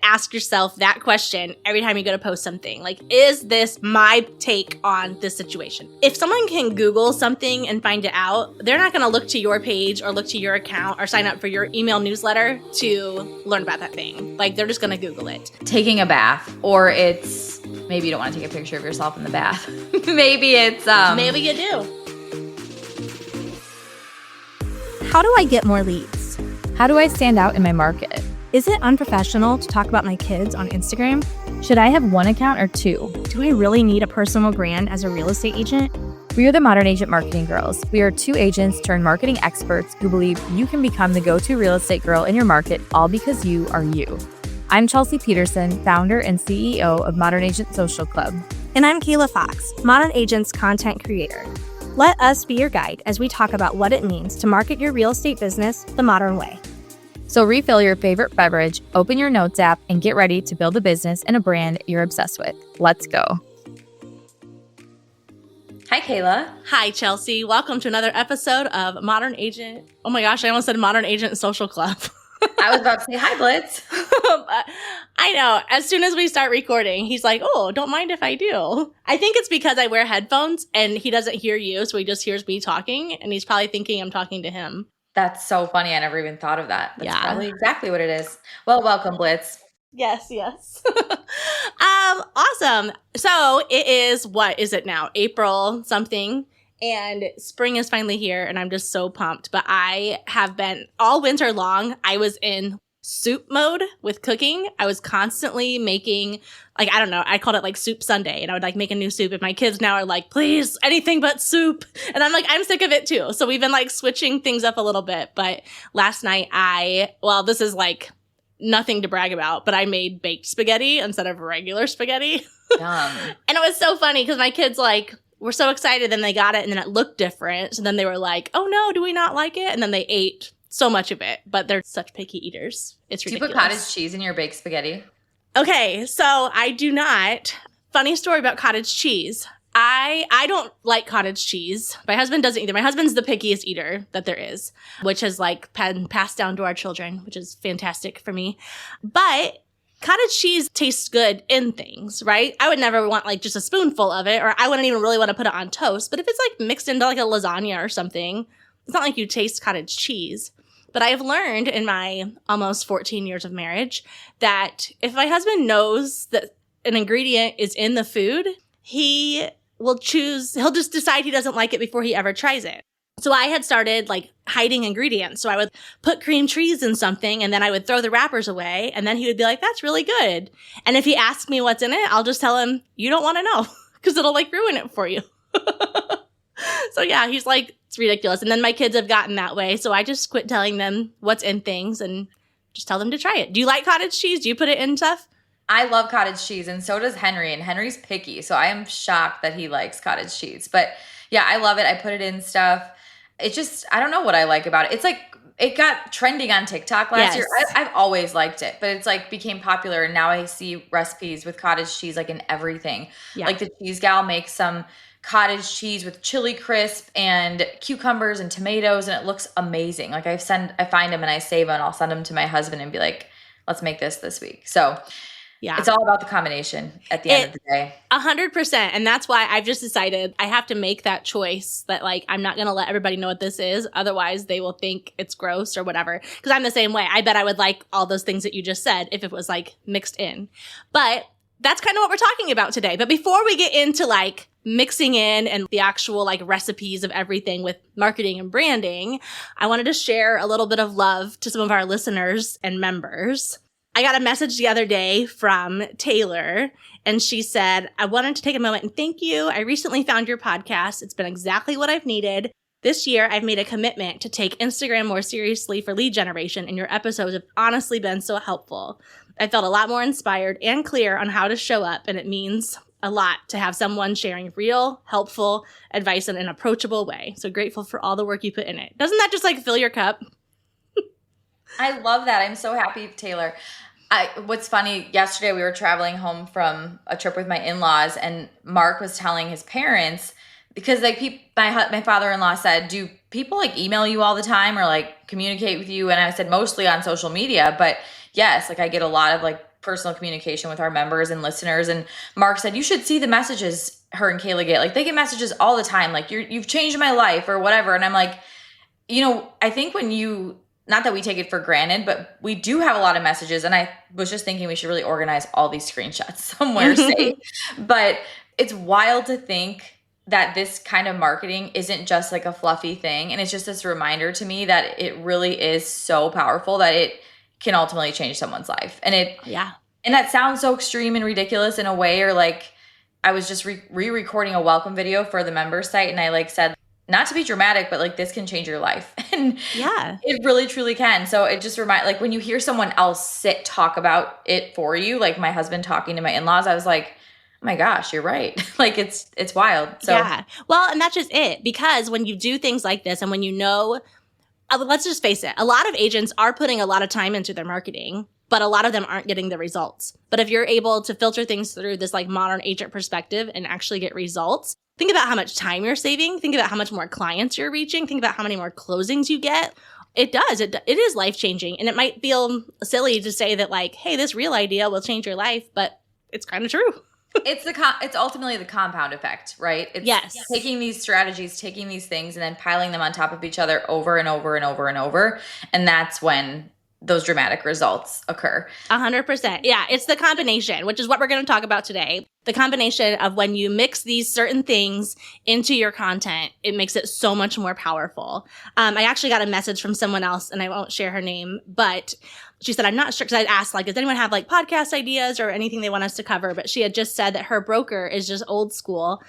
ask yourself that question every time you go to post something. Like, is this my take on this situation? If someone can Google something and find it out, they're not going to look to your page or look to your account or sign up for your email newsletter to learn about that thing. Like, they're just going to Google it. Taking a bath, or it's maybe you don't want to take a picture of yourself in the bath. Maybe it's maybe you do. How do I get more leads? How do I stand out in my market? Is it unprofessional to talk about my kids on Instagram? Should I have one account or two? Do I really need a personal brand as a real estate agent? We are the Modern Agent Marketing Girls. We are 2 agents turned marketing experts who believe you can become the go-to real estate girl in your market, all because you are you. I'm Chelsea Peterson, founder and CEO of Modern Agent Social Club. And I'm Kayla Fox, Modern Agent's content creator. Let us be your guide as we talk about what it means to market your real estate business the modern way. So refill your favorite beverage, open your notes app, and get ready to build a business and a brand you're obsessed with. Let's go. Hi, Kayla. Hi, Chelsea. Welcome to another episode of Modern Agent. Oh my gosh, I almost said Modern Agent Social Club. I was about to say hi, Blitz. I know. As soon as we start recording, he's like, oh, don't mind if I do. I think it's because I wear headphones and he doesn't hear you, so he just hears me talking, and he's probably thinking I'm talking to him. That's so funny. I never even thought of that. That's Yeah. probably exactly what it is. Well, welcome, Blitz. Yes. Awesome. So it is, what is it now? April something. And spring is finally here, and I'm just so pumped. But I have been, all winter long, I was in soup mode with cooking. I was constantly making, like, I don't know, I called it like Soup Sunday, and I would like make a new soup. And my kids now are like, please, anything but soup. And I'm like, I'm sick of it too. So we've been like switching things up a little bit. But last night this is like nothing to brag about, but I made baked spaghetti instead of regular spaghetti. Yum. And it was so funny because my kids were so excited, and they got it, and then it looked different. So then they were like, oh no, do we not like it? And then they ate so much of it, but they're such picky eaters. It's ridiculous. Do you put cottage cheese in your baked spaghetti? Okay, so I do not. Funny story about cottage cheese. I don't like cottage cheese. My husband doesn't either. My husband's the pickiest eater that there is, which has like been passed down to our children, which is fantastic for me. But cottage cheese tastes good in things, right? I would never want like just a spoonful of it, or I wouldn't even really want to put it on toast. But if it's like mixed into like a lasagna or something, it's not like you taste cottage cheese. But I have learned in my almost 14 years of marriage that if my husband knows that an ingredient is in the food, he'll just decide he doesn't like it before he ever tries it. So I had started like hiding ingredients. So I would put cream cheese in something, and then I would throw the wrappers away, and then he would be like, that's really good. And if he asks me what's in it, I'll just tell him, you don't want to know, because it'll like ruin it for you. So yeah, he's like, it's ridiculous. And then my kids have gotten that way. So I just quit telling them what's in things and just tell them to try it. Do you like cottage cheese? Do you put it in stuff? I love cottage cheese, and so does Henry. And Henry's picky, so I am shocked that he likes cottage cheese. But yeah, I love it. I put it in stuff. It just, I don't know what I like about it. It's like, it got trending on TikTok last year. I've always liked it, but it's like became popular. And now I see recipes with cottage cheese like in everything. Yeah. Like the cheese gal makes some cottage cheese with chili crisp and cucumbers and tomatoes, and it looks amazing. Like I find them and I save them, and I'll send them to my husband and be like, let's make this week. So yeah, it's all about the combination at the end of the day. 100%. And that's why I've just decided I have to make that choice that like, I'm not going to let everybody know what this is. Otherwise they will think it's gross or whatever. Because I'm the same way. I bet I would like all those things that you just said if it was like mixed in. But that's kind of what we're talking about today. But before we get into like mixing in and the actual like recipes of everything with marketing and branding, I wanted to share a little bit of love to some of our listeners and members. I got a message the other day from Taylor, and she said, I wanted to take a moment and thank you. I recently found your podcast. It's been exactly what I've needed. This year, I've made a commitment to take Instagram more seriously for lead generation, and your episodes have honestly been so helpful. I felt a lot more inspired and clear on how to show up, and it means a lot to have someone sharing real, helpful advice in an approachable way. So grateful for all the work you put in it. Doesn't that just like fill your cup? I love that. I'm so happy, Taylor. What's funny, yesterday we were traveling home from a trip with my in-laws, and Mark was telling his parents, because like my father-in-law said, do people like email you all the time or like communicate with you? And I said mostly on social media, but yes, like I get a lot of like personal communication with our members and listeners. And Mark said, you should see the messages her and Kayla get. Like, they get messages all the time. Like, you've changed my life or whatever. And I'm like, I think not that we take it for granted, but we do have a lot of messages. And I was just thinking we should really organize all these screenshots somewhere safe. But it's wild to think that this kind of marketing isn't just like a fluffy thing. And it's just this reminder to me that it really is so powerful that it can ultimately change someone's life. And and that sounds so extreme and ridiculous in a way, or like I was just re-recording a welcome video for the members site. And I like said, not to be dramatic, but like, this can change your life. And it really truly can. So it just like when you hear someone else talk about it for you, like my husband talking to my in-laws, I was like, oh my gosh, you're right. Like it's wild. So well, and that's just it. Because when you do things like this and when let's just face it, a lot of agents are putting a lot of time into their marketing, but a lot of them aren't getting the results. But if you're able to filter things through this like modern agent perspective and actually get results, think about how much time you're saving. Think about how much more clients you're reaching. Think about how many more closings you get. It does. It is life-changing. And it might feel silly to say that like, hey, this real idea will change your life, but it's kind of true. It's ultimately the compound effect, right? It's taking these strategies, taking these things, and then piling them on top of each other over and over and over and over. And that's when those dramatic results occur. 100%. Yeah, it's the combination, which is what we're going to talk about today. The combination of when you mix these certain things into your content, it makes it so much more powerful. I actually got a message from someone else, and I won't share her name, but she said, I'm not sure, because I'd asked, like, does anyone have like podcast ideas or anything they want us to cover? But she had just said that her broker is just old school.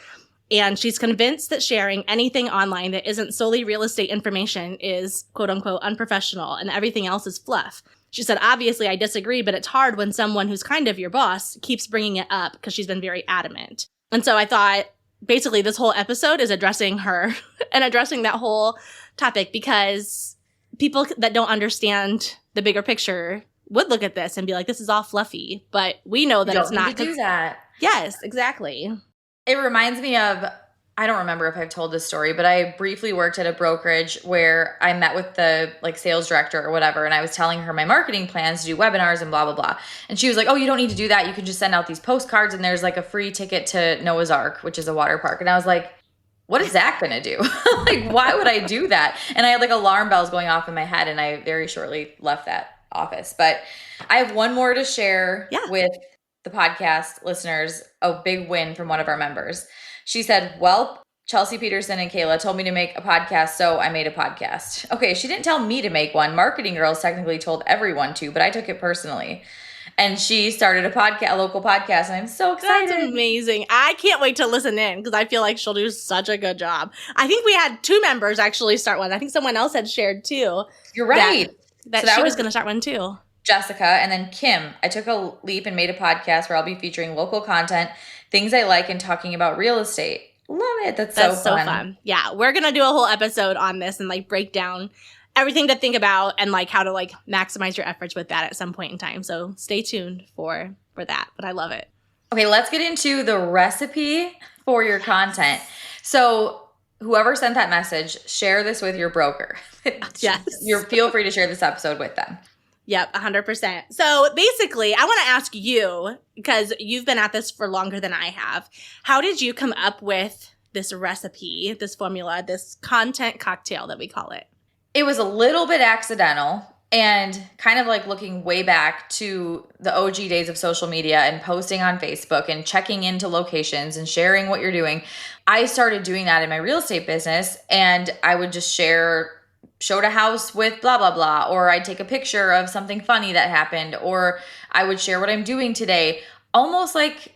And she's convinced that sharing anything online that isn't solely real estate information is quote unquote unprofessional and everything else is fluff. She said, obviously I disagree, but it's hard when someone who's kind of your boss keeps bringing it up because she's been very adamant. And so I thought basically this whole episode is addressing her and addressing that whole topic, because people that don't understand the bigger picture would look at this and be like, this is all fluffy, but we know that it's not. Do that. Yes, exactly. It reminds me of, I don't remember if I've told this story, but I briefly worked at a brokerage where I met with the like sales director or whatever. And I was telling her my marketing plans to do webinars and blah, blah, blah. And she was like, oh, you don't need to do that. You can just send out these postcards and there's like a free ticket to Noah's Ark, which is a water park. And I was like, what is that going to do? Like, why would I do that? And I had like alarm bells going off in my head and I very shortly left that office. But I have one more to share with the podcast listeners, a big win from one of our members. She said, well, Chelsea Peterson and Kayla told me to make a podcast, so I made a podcast. Okay, she didn't tell me to make one. Marketing Girls technically told everyone to, but I took it personally. And she started a local podcast, and I'm so excited. That's amazing. I can't wait to listen in because I feel like she'll do such a good job. I think we had 2 members actually start one. I think someone else had shared too. You're right. That she was going to start one too. Jessica, and then Kim. I took a leap and made a podcast where I'll be featuring local content, things I like, and talking about real estate. Love it. That's so fun. Yeah, we're going to do a whole episode on this and like break down everything to think about and like how to like maximize your efforts with that at some point in time. So stay tuned for that, but I love it. Okay, let's get into the recipe for your content. So whoever sent that message, share this with your broker. Yes. Feel free to share this episode with them. Yep, 100%. So basically, I want to ask you, because you've been at this for longer than I have, how did you come up with this recipe, this formula, this content cocktail that we call it? It was a little bit accidental and kind of like looking way back to the OG days of social media and posting on Facebook and checking into locations and sharing what you're doing. I started doing that in my real estate business, and I would just showed a house with blah, blah, blah, or I'd take a picture of something funny that happened, or I would share what I'm doing today. Almost like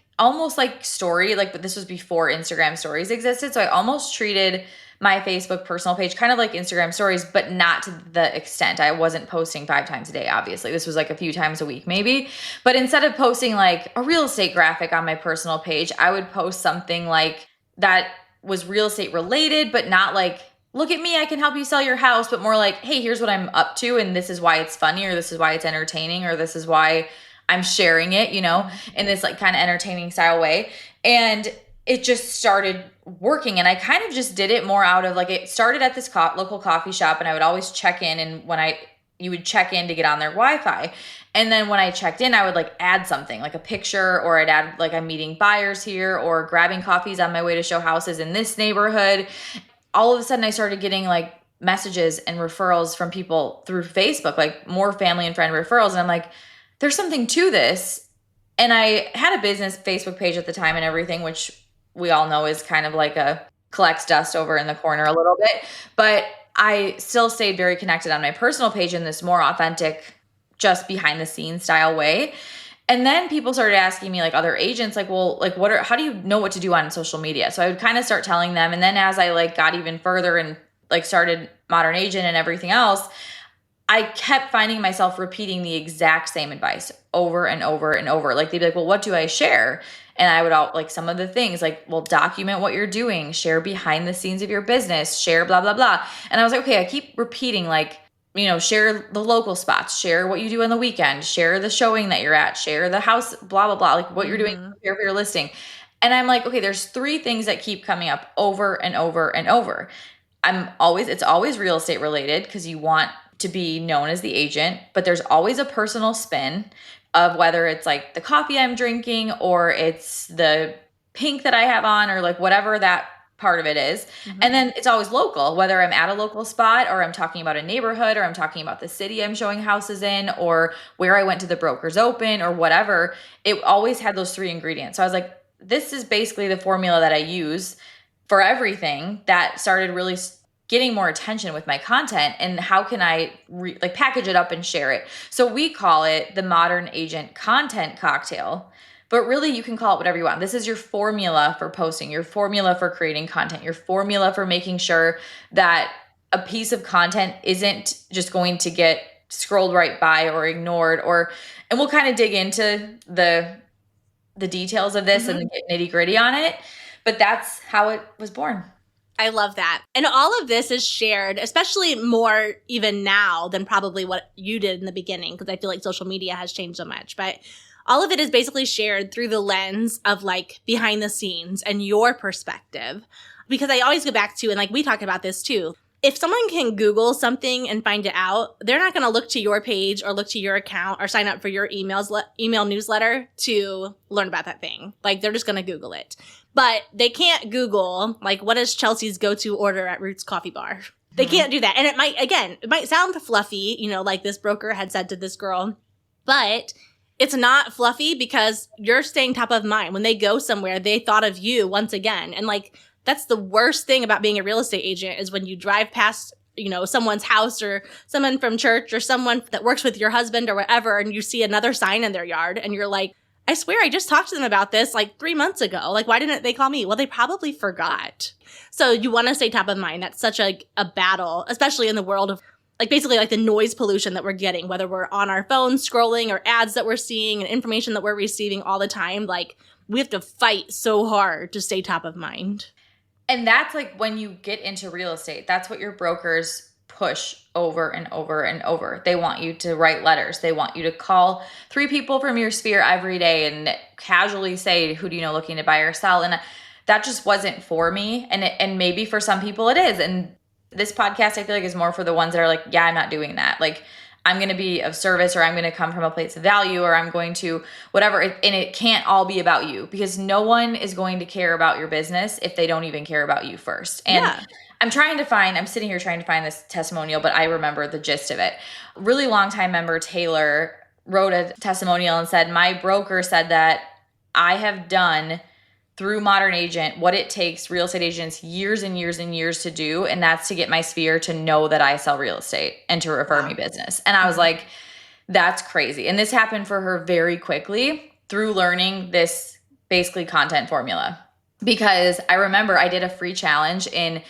story, but this was before Instagram stories existed. So I almost treated my Facebook personal page kind of like Instagram stories, but not to the extent. I wasn't posting 5 times a day, obviously. This was like a few times a week maybe. But instead of posting like a real estate graphic on my personal page, I would post something like that was real estate related, but not like, look at me, I can help you sell your house, but more like, hey, here's what I'm up to, and this is why it's funny, or this is why it's entertaining, or this is why I'm sharing it, in this like kind of entertaining style way. And it just started working, and I kind of just did it more out of like, it started at this local coffee shop, and I would always check in, and when I you would check in to get on their Wi-Fi. And then when I checked in, I would like add something like a picture, or I'd add like I'm meeting buyers here or grabbing coffees on my way to show houses in this neighborhood. All of a sudden I started getting like messages and referrals from people through Facebook, like more family and friend referrals. And I'm like, there's something to this. And I had a business Facebook page at the time and everything, which we all know is kind of like a collects dust over in the corner a little bit. But I still stayed very connected on my personal page in this more authentic, just behind the scenes style way. And then people started asking me, like other agents, like, well, like how do you know what to do on social media? So I would kind of start telling them. And then as I like got even further and like started Modern Agent and everything else, I kept finding myself repeating the exact same advice over and over and over. Like they'd be like, well, what do I share? And I would like some of the things like, well, document what you're doing, share behind the scenes of your business, share blah, blah, blah. And I was like, okay, I keep repeating like, share the local spots, share what you do on the weekend, share the showing that you're at, share the house, blah, blah, blah, like what you're doing, prepare for your listing. And I'm like, okay, there's 3 things that keep coming up over and over and over. It's always real estate related because you want to be known as the agent, but there's always a personal spin of whether it's like the coffee I'm drinking or it's the pink that I have on or like whatever that part of it is. And then it's always local, whether I'm at a local spot or I'm talking about a neighborhood or I'm talking about the city I'm showing houses in or where I went to the broker's open or whatever. It always had those 3 ingredients. So I was like, this is basically the formula that I use for everything that started really getting more attention with my content. And how can I package it up and share it? So we call it the Modern Agent Content Cocktail. But really, you can call it whatever you want. This is your formula for posting, your formula for creating content, your formula for making sure that a piece of content isn't just going to get scrolled right by or ignored. And we'll kind of dig into the details of this and get nitty gritty on it. But that's how it was born. I love that. And all of this is shared, especially more even now than probably what you did in the beginning, because I feel like social media has changed so much. But all of it is basically shared through the lens of like behind the scenes and your perspective. Because I always go back to, and like we talk about this too, if someone can Google something and find it out, they're not going to look to your page or look to your account or sign up for your email newsletter to learn about that thing. Like they're just going to Google it. But they can't Google, like, what is Chelsea's go-to order at Roots Coffee Bar? They can't do that. And it might sound fluffy, like this broker had said to this girl, but it's not fluffy because you're staying top of mind. When they go somewhere, they thought of you once again. And like, that's the worst thing about being a real estate agent is when you drive past, someone's house or someone from church or someone that works with your husband or whatever, and you see another sign in their yard and you're like, I swear I just talked to them about this like 3 months ago. Like, why didn't they call me? Well, they probably forgot. So you want to stay top of mind. That's such a battle, especially in the world of like basically like the noise pollution that we're getting, whether we're on our phones scrolling or ads that we're seeing and information that we're receiving all the time. Like we have to fight so hard to stay top of mind. And that's like when you get into real estate, that's what your brokers push over and over and over. They want you to write letters. They want you to call 3 people from your sphere every day and casually say, who do you know looking to buy or sell? And that just wasn't for me. And maybe for some people it is. And this podcast, I feel like, is more for the ones that are like, yeah, I'm not doing that. Like, I'm going to be of service, or I'm going to come from a place of value, or I'm going to whatever. And it can't all be about you, because no one is going to care about your business if they don't even care about you first. And yeah. I'm sitting here trying to find this testimonial, but I remember the gist of it. Really long time member Taylor wrote a testimonial and said, my broker said that I have done through Modern Agent what it takes real estate agents years and years and years to do. And that's to get my sphere to know that I sell real estate and to refer me business. And I was like, that's crazy. And this happened for her very quickly through learning this basically content formula. Because I remember I did a free challenge in,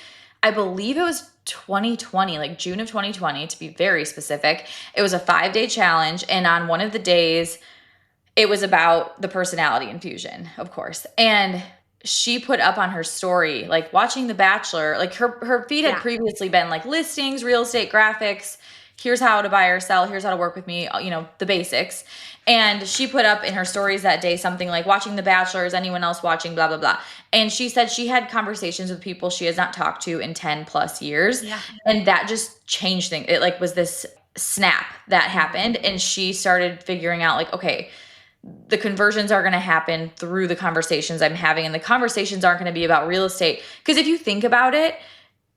I believe it was 2020, like June of 2020, to be very specific. It was a 5-day challenge. And on one of the days, it was about the personality infusion, of course. And she put up on her story, like watching The Bachelor, like her feed had previously been like listings, real estate, graphics, here's how to buy or sell, here's how to work with me, the basics. And she put up in her stories that day something like watching The Bachelor, is anyone else watching, blah, blah, blah. And she said she had conversations with people she has not talked to in 10 plus years. Yeah. And that just changed things. It like was this snap that happened. And she started figuring out like, okay, the conversions are going to happen through the conversations I'm having. And the conversations aren't going to be about real estate. Because if you think about it,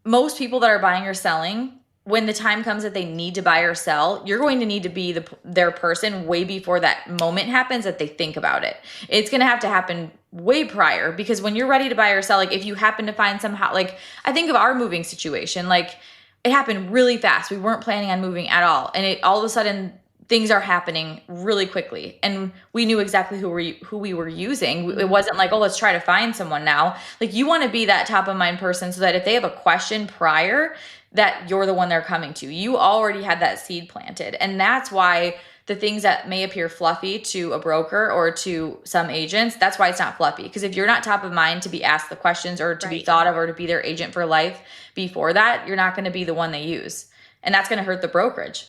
most people that are buying or selling, when the time comes that they need to buy or sell, you're going to need to be their person way before that moment happens that they think about it. It's going to have to happen way prior, because when you're ready to buy or sell, like if you happen to find somehow, like I think of our moving situation, like it happened really fast. We weren't planning on moving at all. And it all of a sudden things are happening really quickly. And we knew exactly who we were using. It wasn't like, oh, let's try to find someone now. Like you want to be that top of mind person so that if they have a question prior, that you're the one they're coming to. You already had that seed planted. And that's why the things that may appear fluffy to a broker or to some agents, that's why it's not fluffy. Because if you're not top of mind to be asked the questions or to be thought of or to be their agent for life before that, you're not going to be the one they use. And that's going to hurt the brokerage.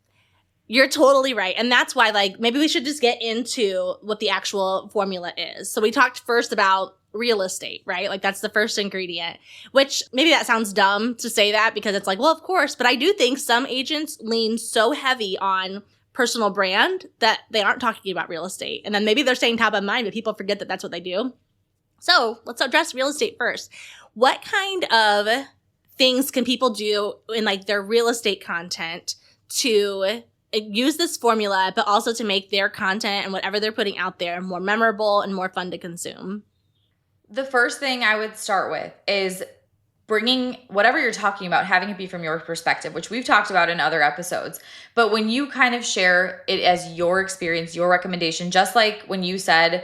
You're totally right. And that's why, like, maybe we should just get into what the actual formula is. So we talked first about real estate, right? Like that's the first ingredient, which maybe that sounds dumb to say that because it's like, well, of course, but I do think some agents lean so heavy on personal brand that they aren't talking about real estate. And then maybe they're saying top of mind, but people forget that that's what they do. So let's address real estate first. What kind of things can people do in like their real estate content to use this formula, but also to make their content and whatever they're putting out there more memorable and more fun to consume? The first thing I would start with is bringing whatever you're talking about, having it be from your perspective, which we've talked about in other episodes. But when you kind of share it as your experience, your recommendation, just like when you said,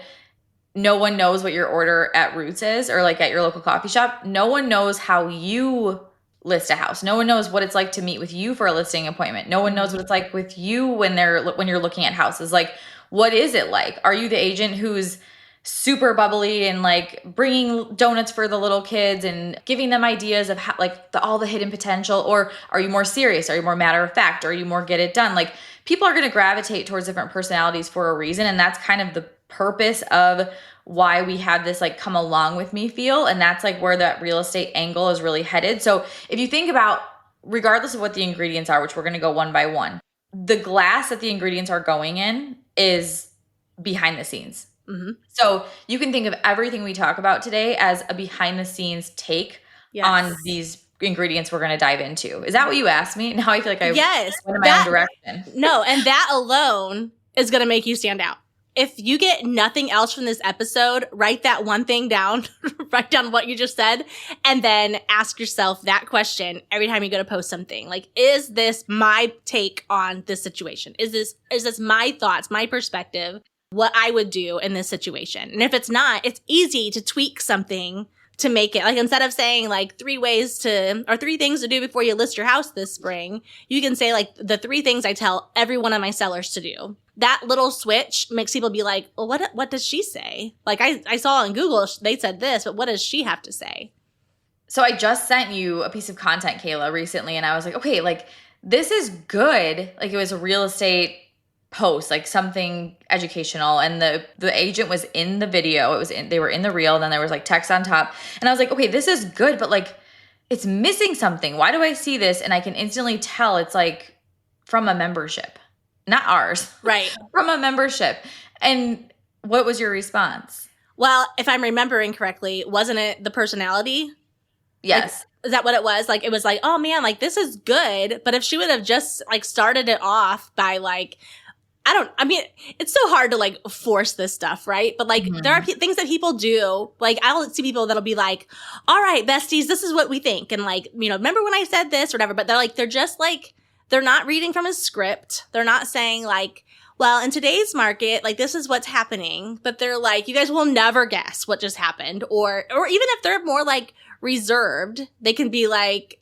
no one knows what your order at Roots is or like at your local coffee shop, no one knows how you list a house. No one knows what it's like to meet with you for a listing appointment. No one knows what it's like with you when you're looking at houses. Like, what is it like? Are you the agent who's super bubbly and like bringing donuts for the little kids and giving them ideas of how, like all the hidden potential? Or are you more serious? Are you more matter of fact? Or are you more get it done? Like people are going to gravitate towards different personalities for a reason. And that's kind of the purpose of why we have this like come along with me feel. And that's like where that real estate angle is really headed. So if you think about, regardless of what the ingredients are, which we're going to go one by one, the glass that the ingredients are going in is behind the scenes. Mm-hmm. So you can think of everything we talk about today as a behind the scenes take on these ingredients we're going to dive into. Is that what you asked me? Now I feel like I went in my own direction. No, and that alone is going to make you stand out. If you get nothing else from this episode, write that one thing down, write down what you just said, and then ask yourself that question every time you go to post something. Like, is this my take on this situation? Is this my thoughts, my perspective, what I would do in this situation? And if it's not, it's easy to tweak something to make it, like instead of saying like 3 things to do before you list your house this spring, you can say like the 3 things I tell every one of my sellers to do. That little switch makes people be like, well, what does she say? Like I saw on Google, they said this, but what does she have to say? So I just sent you a piece of content, Kayla, recently, and I was like, okay, like this is good. Like it was a real estate post, like something educational, and the agent was in the video. They were in the reel, and then there was like text on top, and I was like, okay, this is good, but like it's missing something. Why do I see this? And I can instantly tell it's like from a membership, not ours, right? From a membership. And what was your response? Well, if I'm remembering correctly, wasn't it the personality? Yes. Like, is that what it was? Like, it was like, oh man, like this is good. But if she would have just like started it off by like, it's so hard to like force this stuff, right? But like there are things that people do. Like I'll see people that'll be like, all right, besties, this is what we think. And like, remember when I said this or whatever, but they're just like, they're not reading from a script. They're not saying like, well, in today's market, like this is what's happening. But they're like, you guys will never guess what just happened. Or even if they're more like reserved, they can be like,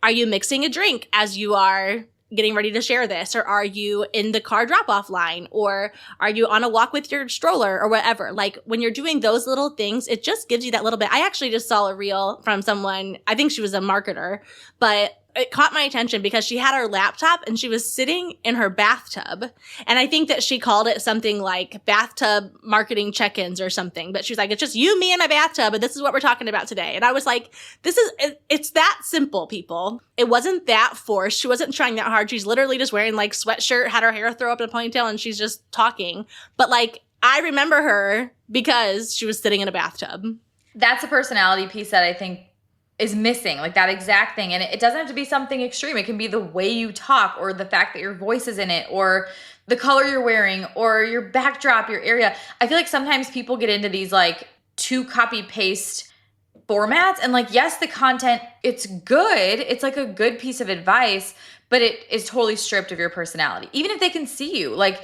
are you mixing a drink as you are getting ready to share this? Or are you in the car drop-off line? Or are you on a walk with your stroller or whatever? Like when you're doing those little things, it just gives you that little bit. I actually just saw a reel from someone, I think she was a marketer, but it caught my attention because she had her laptop and she was sitting in her bathtub. And I think that she called it something like bathtub marketing check-ins or something. But she was like, it's just you, me, and my bathtub. And this is what we're talking about today. And I was like, it's that simple, people. It wasn't that forced. She wasn't trying that hard. She's literally just wearing like sweatshirt, had her hair throw up in a ponytail, and she's just talking. But like, I remember her because she was sitting in a bathtub. That's a personality piece that I think is missing, like that exact thing. And it doesn't have to be something extreme. It can be the way you talk, or the fact that your voice is in it, or the color you're wearing, or your backdrop, your area. I feel like sometimes people get into these like too copy paste formats, and like, yes, the content, it's good. It's like a good piece of advice, but it is totally stripped of your personality. Even if they can see you, like,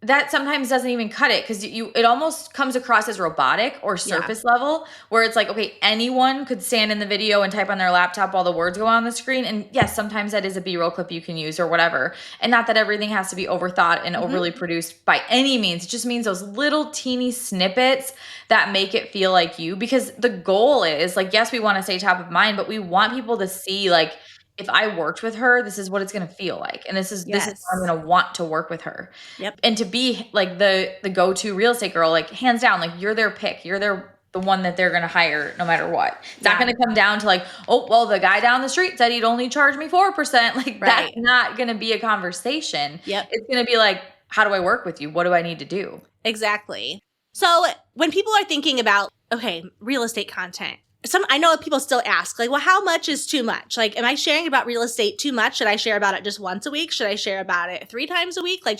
that sometimes doesn't even cut it, because it almost comes across as robotic or surface level, where it's like, okay, anyone could stand in the video and type on their laptop while the words go on the screen. And yes, sometimes that is a B-roll clip you can use or whatever. And not that everything has to be overthought and overly produced by any means. It just means those little teeny snippets that make it feel like you, because the goal is like, yes, we want to stay top of mind, but we want people to see like, if I worked with her, this is what it's going to feel like. And this is how I'm going to want to work with her. Yep. And to be like the go-to real estate girl, like hands down, like you're their pick. You're the one that they're going to hire no matter what. It's not going to come down to like, oh, well, the guy down the street said he'd only charge me 4%. Like that's not going to be a conversation. Yep. It's going to be like, how do I work with you? What do I need to do? Exactly. So when people are thinking about, okay, real estate content, I know people still ask, like, well, how much is too much? Like, am I sharing about real estate too much? Should I share about it just once a week? Should I share about it 3 times a week? Like,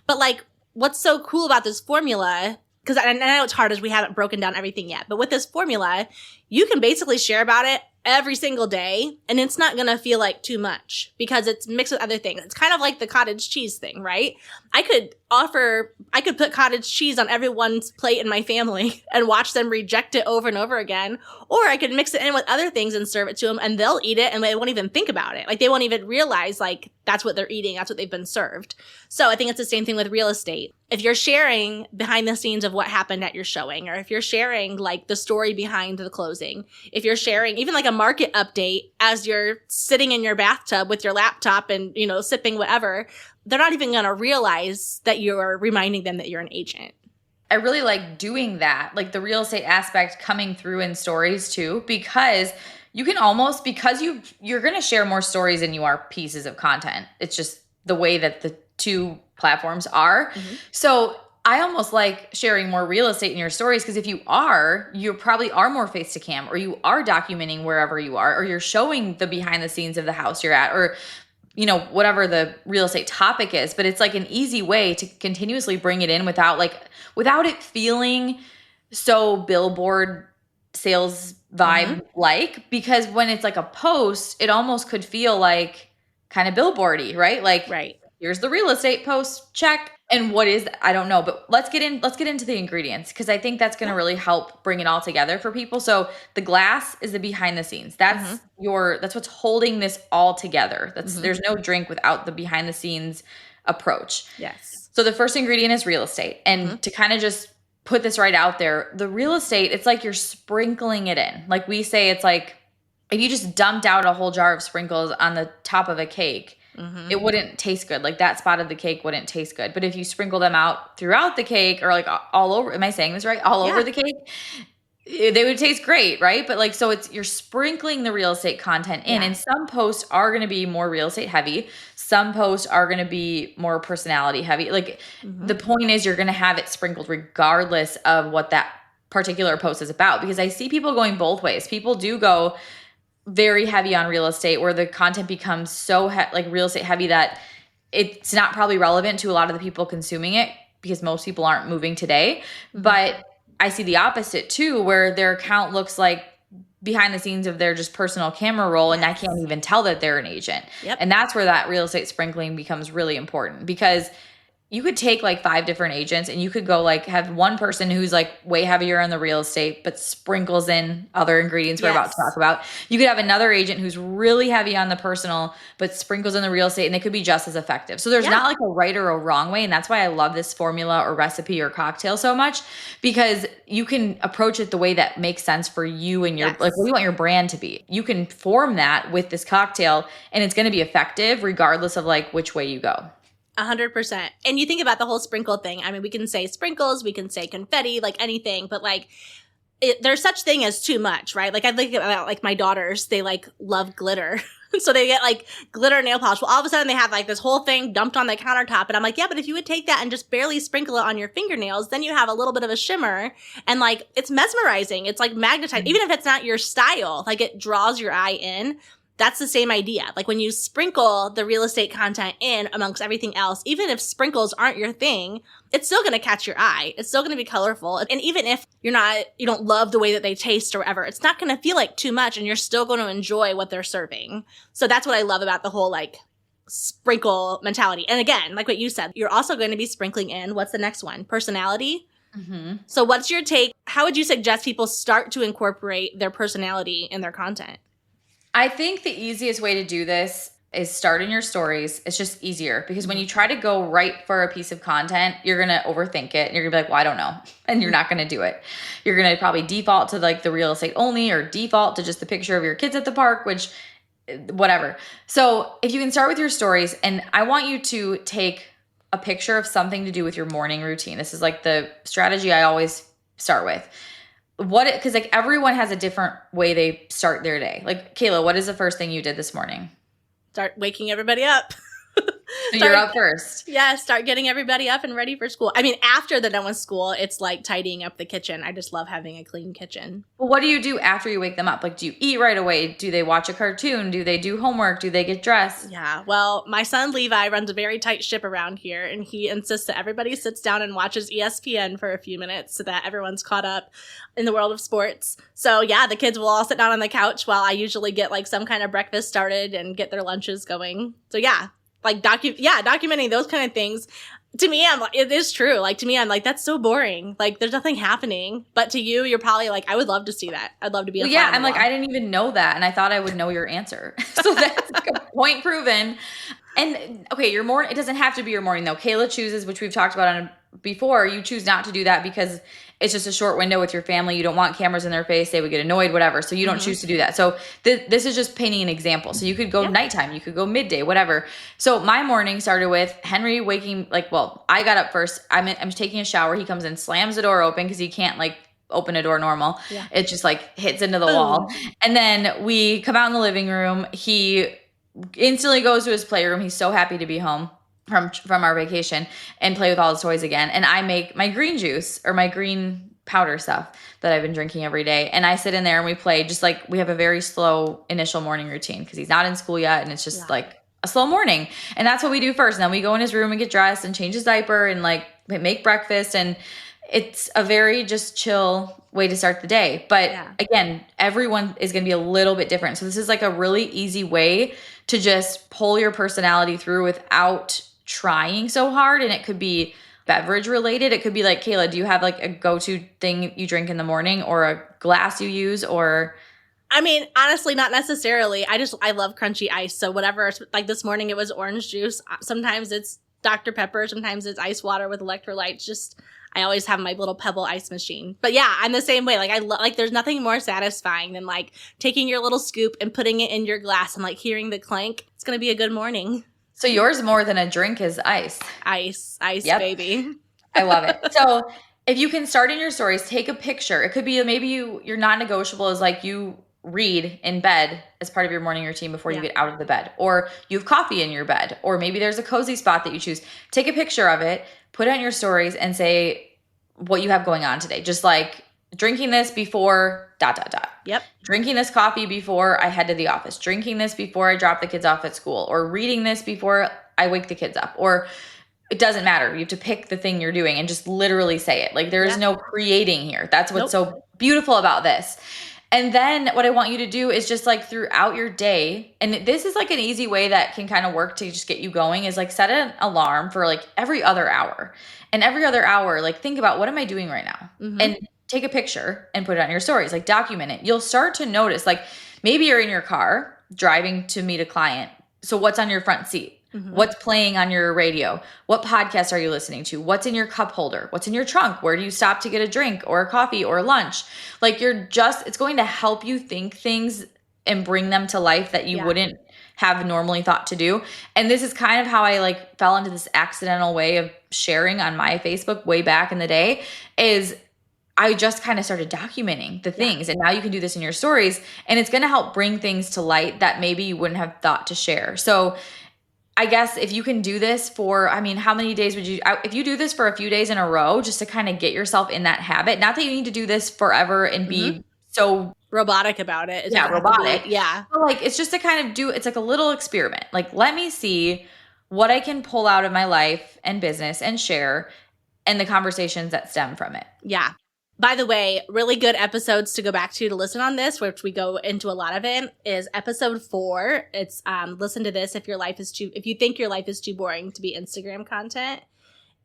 but like, what's so cool about this formula, because I know it's hard as we haven't broken down everything yet, but with this formula, you can basically share about it every single day, and it's not going to feel like too much because it's mixed with other things. It's kind of like the cottage cheese thing, right? I could put cottage cheese on everyone's plate in my family and watch them reject it over and over again. Or I could mix it in with other things and serve it to them, and they'll eat it and they won't even think about it. Like they won't even realize like that's what they're eating. That's what they've been served. So I think it's the same thing with real estate. If you're sharing behind the scenes of what happened at your showing, or if you're sharing like the story behind the closing, if you're sharing even like a market update as you're sitting in your bathtub with your laptop and, sipping whatever, they're not even going to realize that you're reminding them that you're an agent. I really like doing that, like the real estate aspect coming through in stories too, because you can almost, because you're going to share more stories than you are pieces of content. It's just the way that the two platforms are. Mm-hmm. So I almost like sharing more real estate in your stories, because if you probably are more face to cam, or you are documenting wherever you are, or you're showing the behind the scenes of the house you're at, or whatever the real estate topic is. But it's like an easy way to continuously bring it in without it feeling so billboard sales vibe because when it's like a post, it almost could feel like kind of billboardy, right? Like, here's the real estate post, check. And what is that? I don't know, but let's get into the ingredients, because I think that's going to really help bring it all together for people. So the glass is the behind the scenes. That's that's what's holding this all together. There's no drink without the behind the scenes approach. Yes. So the first ingredient is real estate. And to kind of just put this right out there, the real estate, it's like you're sprinkling it in. Like we say, it's like if you just dumped out a whole jar of sprinkles on the top of a cake, it wouldn't taste good. Like that spot of the cake wouldn't taste good. But if you sprinkle them out throughout the cake, or like all over, am I saying this right? All over the cake, they would taste great, right? But like, so you're sprinkling the real estate content in, and some posts are going to be more real estate heavy. Some posts are going to be more personality heavy. Like the point is you're going to have it sprinkled regardless of what that particular post is about, because I see people going both ways. People do go very heavy on real estate, where the content becomes so like real estate heavy that it's not probably relevant to a lot of the people consuming it, because most people aren't moving today. But I see the opposite too, where their account looks like behind the scenes of their just personal camera roll, and I can't even tell that they're an agent. And that's where that real estate sprinkling becomes really important, because you could take like 5 different agents and you could go like have one person who's like way heavier on the real estate, but sprinkles in other ingredients we're about to talk about. You could have another agent who's really heavy on the personal, but sprinkles in the real estate, and they could be just as effective. So there's not like a right or a wrong way. And that's why I love this formula or recipe or cocktail so much, because you can approach it the way that makes sense for you and your, like what you want your brand to be. You can form that with this cocktail and it's going to be effective regardless of like which way you go. 100%. And you think about the whole sprinkle thing. I mean, we can say sprinkles, we can say confetti, like anything, but like there's such thing as too much, right? Like I think about like my daughters, they like love glitter. So they get like glitter nail polish. Well, all of a sudden they have like this whole thing dumped on the countertop. And I'm like, yeah, but if you would take that and just barely sprinkle it on your fingernails, then you have a little bit of a shimmer. And like, it's mesmerizing. It's like magnetized. Even if it's not your style, like it draws your eye in. That's the same idea. Like when you sprinkle the real estate content in amongst everything else, even if sprinkles aren't your thing, it's still going to catch your eye. It's still going to be colorful. And even if you don't love the way that they taste or whatever, it's not going to feel like too much and you're still going to enjoy what they're serving. So that's what I love about the whole like sprinkle mentality. And again, like what you said, you're also going to be sprinkling in, what's the next one? Personality. Mm-hmm. So what's your take? How would you suggest people start to incorporate their personality in their content? I think the easiest way to do this is start in your stories. It's just easier because when you try to go right for a piece of content, you're going to overthink it and you're going to be like, well, I don't know. And you're not going to do it. You're going to probably default to like the real estate only or default to just the picture of your kids at the park, which whatever. So if you can start with your stories, and I want you to take a picture of something to do with your morning routine. This is like the strategy I always start with. Because like everyone has a different way they start their day. Like Kayla, what is the first thing you did this morning? Start waking everybody up. So you're up first. Yeah, start getting everybody up and ready for school. I mean, after they're done with school, it's like tidying up the kitchen. I just love having a clean kitchen. Well, what do you do after you wake them up? Like, do you eat right away? Do they watch a cartoon? Do they do homework? Do they get dressed? Yeah, well, my son Levi runs a very tight ship around here, and he insists that everybody sits down and watches ESPN for a few minutes so that everyone's caught up in the world of sports. So yeah, the kids will all sit down on the couch while I usually get like some kind of breakfast started and get their lunches going. So yeah. Like documenting those kind of things. To me, I'm like, it is true. Like to me, I'm like, that's so boring. Like there's nothing happening. But to you, you're probably like, I would love to see that. I'd love to be. Yeah, I'm like, I didn't even know that, and I thought I would know your answer. So that's like a point proven. And okay, your morning. It doesn't have to be your morning though. Kayla chooses, which we've talked about on before. You choose not to do that because it's just a short window with your family. You don't want cameras in their face. They would get annoyed, whatever. So you don't choose to do that. So this is just painting an example. So you could go nighttime. You could go midday, whatever. So my morning started with Henry waking, like, well, I got up first. I'm taking a shower. He comes in, slams the door open because he can't like open a door normal. Yeah. It just like hits into the wall. And then we come out in the living room. He instantly goes to his playroom. He's so happy to be home from our vacation and play with all his toys again. And I make my green juice or my green powder stuff that I've been drinking every day. And I sit in there and we play, just like we have a very slow initial morning routine because he's not in school yet. And it's just like a slow morning. And that's what we do first. And then we go in his room and get dressed and change his diaper and like make breakfast. And it's a very just chill way to start the day. But again, everyone is going to be a little bit different. So this is like a really easy way to just pull your personality through without trying so hard. And it could be beverage related. It could be like, Kayla, do you have like a go-to thing you drink in the morning or a glass you use? Or I mean, honestly, not necessarily. I love crunchy ice. So whatever, like this morning it was orange juice. Sometimes it's Dr. Pepper. Sometimes it's ice water with electrolytes. Just, I always have my little Pebble ice machine. But yeah, I'm the same way. Like like there's nothing more satisfying than like taking your little scoop and putting it in your glass and like hearing the clank. It's going to be a good morning. So yours more than a drink is ice. Ice, baby. I love it. So if you can start in your stories, take a picture. It could be maybe your non-negotiable is like you read in bed as part of your morning routine before you get out of the bed, or you have coffee in your bed, or maybe there's a cozy spot that you choose. Take a picture of it, put it on your stories and say what you have going on today. Just like drinking this before ... Yep. Drinking this coffee before I head to the office. Drinking this before I drop the kids off at school. Or reading this before I wake the kids up. Or it doesn't matter. You have to pick the thing you're doing and just literally say it. Like there is no creating here. That's what's so beautiful about this. And then what I want you to do is just like throughout your day, and this is like an easy way that can kind of work to just get you going, is like set an alarm for like every other hour. And every other hour, like think about, what am I doing right now? And take a picture and put it on your stories, like document it. You'll start to notice, like maybe you're in your car driving to meet a client. So what's on your front seat? What's playing on your radio? What podcasts are you listening to? What's in your cup holder? What's in your trunk? Where do you stop to get a drink or a coffee or lunch? Like it's going to help you think things and bring them to life that you wouldn't have normally thought to do. And this is kind of how I like fell into this accidental way of sharing on my Facebook way back in the day, is I just kind of started documenting the things. And now you can do this in your stories, and it's going to help bring things to light that maybe you wouldn't have thought to share. So I guess if you can do this for, I mean, how many days would you, if you do this for a few days in a row, just to kind of get yourself in that habit, not that you need to do this forever and be so robotic about it. Robotic. Yeah. But like, it's just to kind of it's like a little experiment. Like, let me see what I can pull out of my life and business and share, and the conversations that stem from it. Yeah. By the way, really good episodes to go back to listen on this, which we go into a lot of it, is episode 4. It's listen to this if you think your life is too boring to be Instagram content.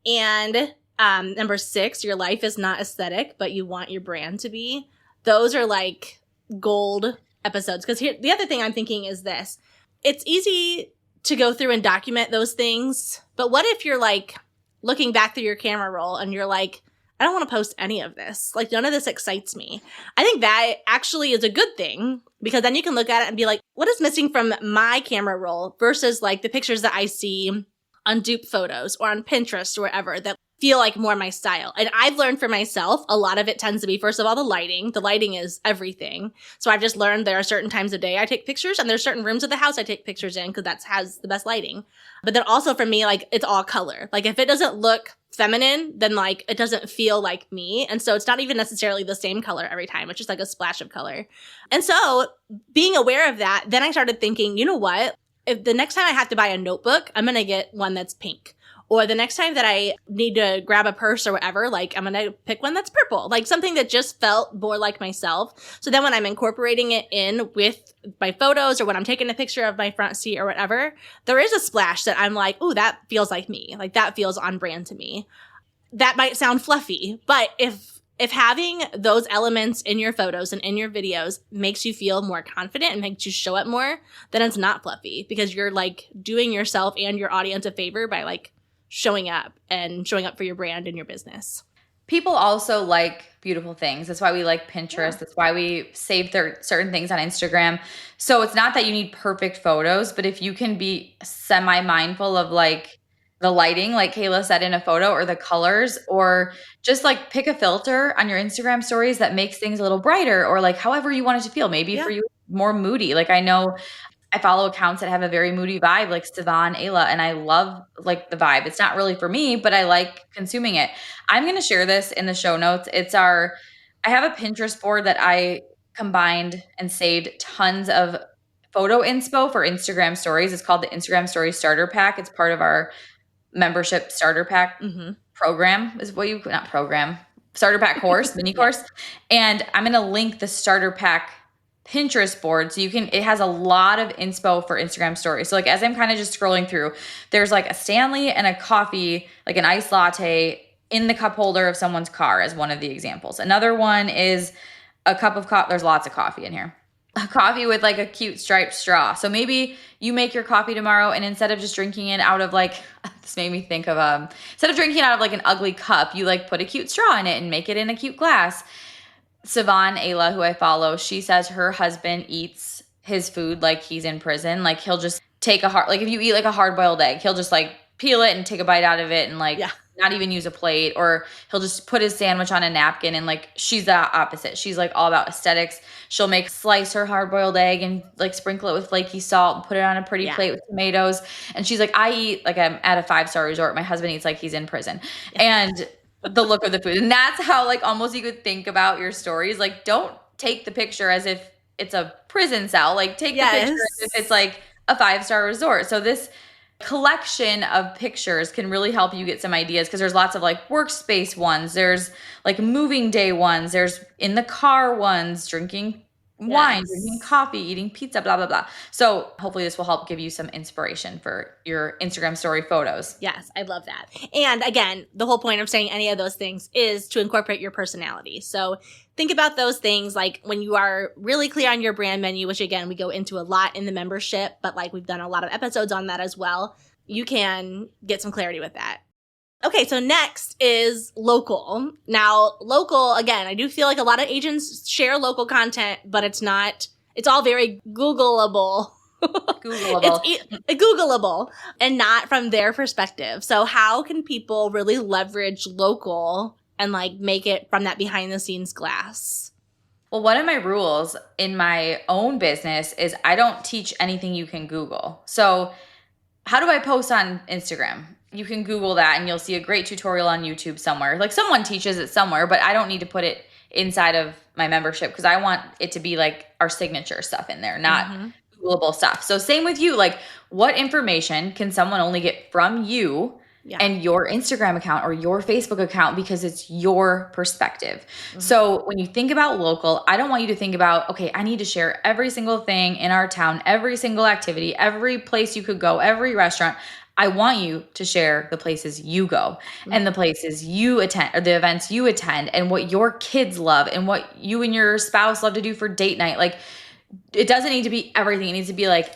And number 6, your life is not aesthetic, but you want your brand to be. Those are like gold episodes. Because here, the other thing I'm thinking is this. It's easy to go through and document those things, but what if you're like looking back through your camera roll and you're like, I don't want to post any of this. Like, none of this excites me. I think that actually is a good thing, because then you can look at it and be like, what is missing from my camera roll versus like the pictures that I see on dupe photos or on Pinterest or wherever that feel like more my style. And I've learned for myself, a lot of it tends to be, first of all, the lighting. The lighting is everything. So I've just learned there are certain times of day I take pictures, and there's certain rooms of the house I take pictures in because that has the best lighting. But then also for me, like, it's all color. Like, if it doesn't look feminine, then like it doesn't feel like me. And so it's not even necessarily the same color every time. It's just like a splash of color. And so being aware of that, then I started thinking, you know what? If the next time I have to buy a notebook, I'm going to get one that's pink. Or the next time that I need to grab a purse or whatever, like, I'm going to pick one that's purple, like something that just felt more like myself. So then when I'm incorporating it in with my photos, or when I'm taking a picture of my front seat or whatever, there is a splash that I'm like, oh, that feels like me. Like, that feels on brand to me. That might sound fluffy, but if having those elements in your photos and in your videos makes you feel more confident and makes you show up more, then it's not fluffy, because you're like doing yourself and your audience a favor by like showing up for your brand and your business. People also like beautiful things. That's why we like Pinterest. That's why we save certain things on Instagram. So it's not that you need perfect photos, but if you can be semi-mindful of like the lighting, like Kayla said in a photo, or the colors, or just like pick a filter on your Instagram stories that makes things a little brighter, or like however you want it to feel. Maybe for you, more moody. Like, I know I follow accounts that have a very moody vibe, like Sivan, Ayla, and I love like the vibe. It's not really for me, but I like consuming it. I'm going to share this in the show notes. I have a Pinterest board that I combined and saved tons of photo inspo for Instagram stories. It's called the Instagram Story Starter Pack. It's part of our membership starter pack program, is what not program, starter pack course, mini course. And I'm going to link the starter pack Pinterest board, so it has a lot of inspo for Instagram stories. So like, as I'm kind of just scrolling through, there's like a Stanley and a coffee, like an iced latte in the cup holder of someone's car, as one of the examples. Another one is a cup of coffee. There's lots of coffee in here. A coffee with like a cute striped straw. So maybe you make your coffee tomorrow, and instead of just drinking it out of like, this made me think of, instead of drinking it out of like an ugly cup, you like put a cute straw in it and make it in a cute glass. Sivan, Ayla, who I follow, she says her husband eats his food like he's in prison. Like, he'll just take like if you eat like a hard-boiled egg, he'll just like peel it and take a bite out of it and like not even use a plate. Or he'll just put his sandwich on a napkin, and like, she's the opposite. She's like all about aesthetics. She'll slice her hard-boiled egg and like sprinkle it with flaky salt and put it on a pretty plate with tomatoes. And she's like, I eat like I'm at a 5-star resort. My husband eats like he's in prison. And the look of the food. And that's how like almost you could think about your stories. Like, don't take the picture as if it's a prison cell. Like, take the picture as if it's like a 5-star resort. So this collection of pictures can really help you get some ideas, because there's lots of like workspace ones. There's like moving day ones. There's in the car ones, drinking wine, drinking coffee, eating pizza, blah, blah, blah. So hopefully this will help give you some inspiration for your Instagram story photos. Yes, I love that. And again, the whole point of saying any of those things is to incorporate your personality. So think about those things like when you are really clear on your brand menu, which again, we go into a lot in the membership, but like we've done a lot of episodes on that as well. You can get some clarity with that. Okay, so next is local. Now, local, again, I do feel like a lot of agents share local content, but it's all very Googleable. Googleable. It's Googleable and not from their perspective. So how can people really leverage local and like make it from that behind the scenes glass? Well, one of my rules in my own business is I don't teach anything you can Google. So how do I post on Instagram? You can Google that and you'll see a great tutorial on YouTube somewhere. Like someone teaches it somewhere, but I don't need to put it inside of my membership because I want it to be like our signature stuff in there, not Googleable stuff. So same with you, like what information can someone only get from you and your Instagram account or your Facebook account because it's your perspective. So when you think about local, I don't want you to think about, okay, I need to share every single thing in our town, every single activity, every place you could go, every restaurant. I want you to share the places you go and the places you attend or the events you attend and what your kids love and what you and your spouse love to do for date night. Like it doesn't need to be everything. It needs to be like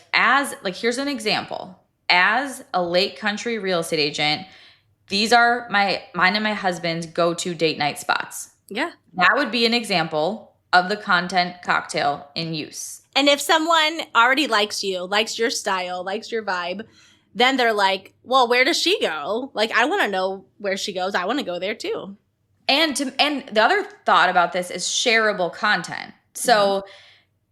here's an example. As a Lake Country real estate agent, these are mine and my husband's go-to date night spots. Yeah. That would be an example of the content cocktail in use. And if someone already likes you, likes your style, likes your vibe, then they're like, well, where does she go? Like, I want to know where she goes. I want to go there too. And the other thought about this is shareable content. So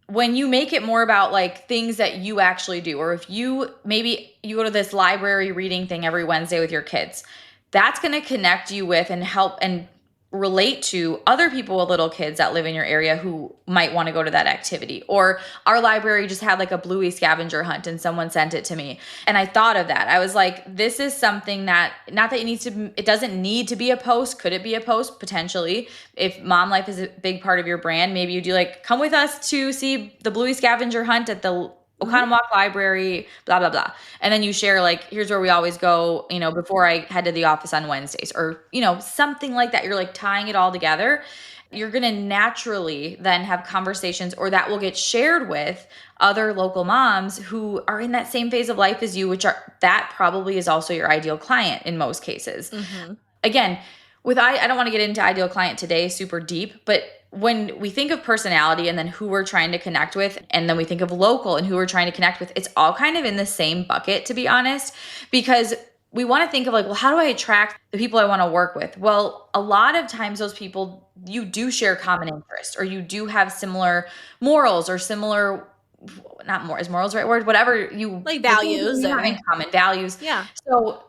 when you make it more about like things that you actually do, or if you go to this library reading thing every Wednesday with your kids, that's going to connect you with and help and relate to other people with little kids that live in your area who might want to go to that activity. Or our library just had like a bluey scavenger hunt and someone sent it to me. And I thought of that. I was like, this is something that, not that it doesn't need to be a post. Could it be a post? Potentially. If mom life is a big part of your brand, maybe you do like, come with us to see the bluey scavenger hunt at the Oconomowoc Library, blah, blah, blah. And then you share like, here's where we always go, before I head to the office on Wednesdays or, something like that. You're like tying it all together. You're going to naturally then have conversations or that will get shared with other local moms who are in that same phase of life as you, that probably is also your ideal client in most cases. Again, I don't want to get into ideal client today super deep, but when we think of personality and then who we're trying to connect with, and then we think of local and who we're trying to connect with, it's all kind of in the same bucket, to be honest, because we want to think of like, well, how do I attract the people I want to work with? Well, a lot of times those people, you do share common interests or you do have similar morals or similar, not more, is morals the right word? Whatever you like values. You have in common values. Yeah. So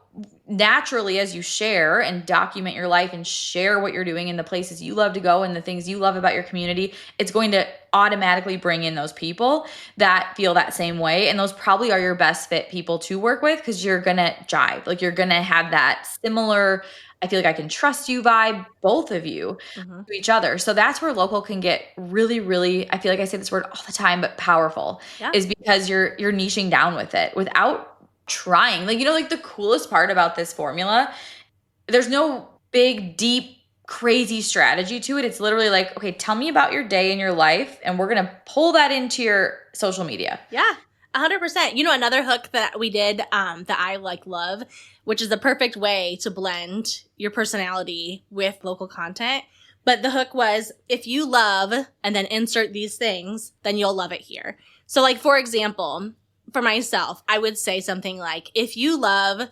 naturally, as you share and document your life and share what you're doing in the places you love to go and the things you love about your community, it's going to automatically bring in those people that feel that same way. And those probably are your best fit people to work with because you're going to jive. Like you're going to have that similar, I feel like I can trust you vibe, both of you to each other. So that's where local can get really, really, I feel like I say this word all the time, but powerful is because you're niching down with it without trying. Like, the coolest part about this formula, there's no big, deep, crazy strategy to it. It's literally like, okay, tell me about your day and your life, and we're going to pull that into your social media. Yeah, 100%. Another hook that we did that I love, which is the perfect way to blend your personality with local content. But the hook was, if you love and then insert these things, then you'll love it here. So like, for example, for myself, I would say something like, if you love,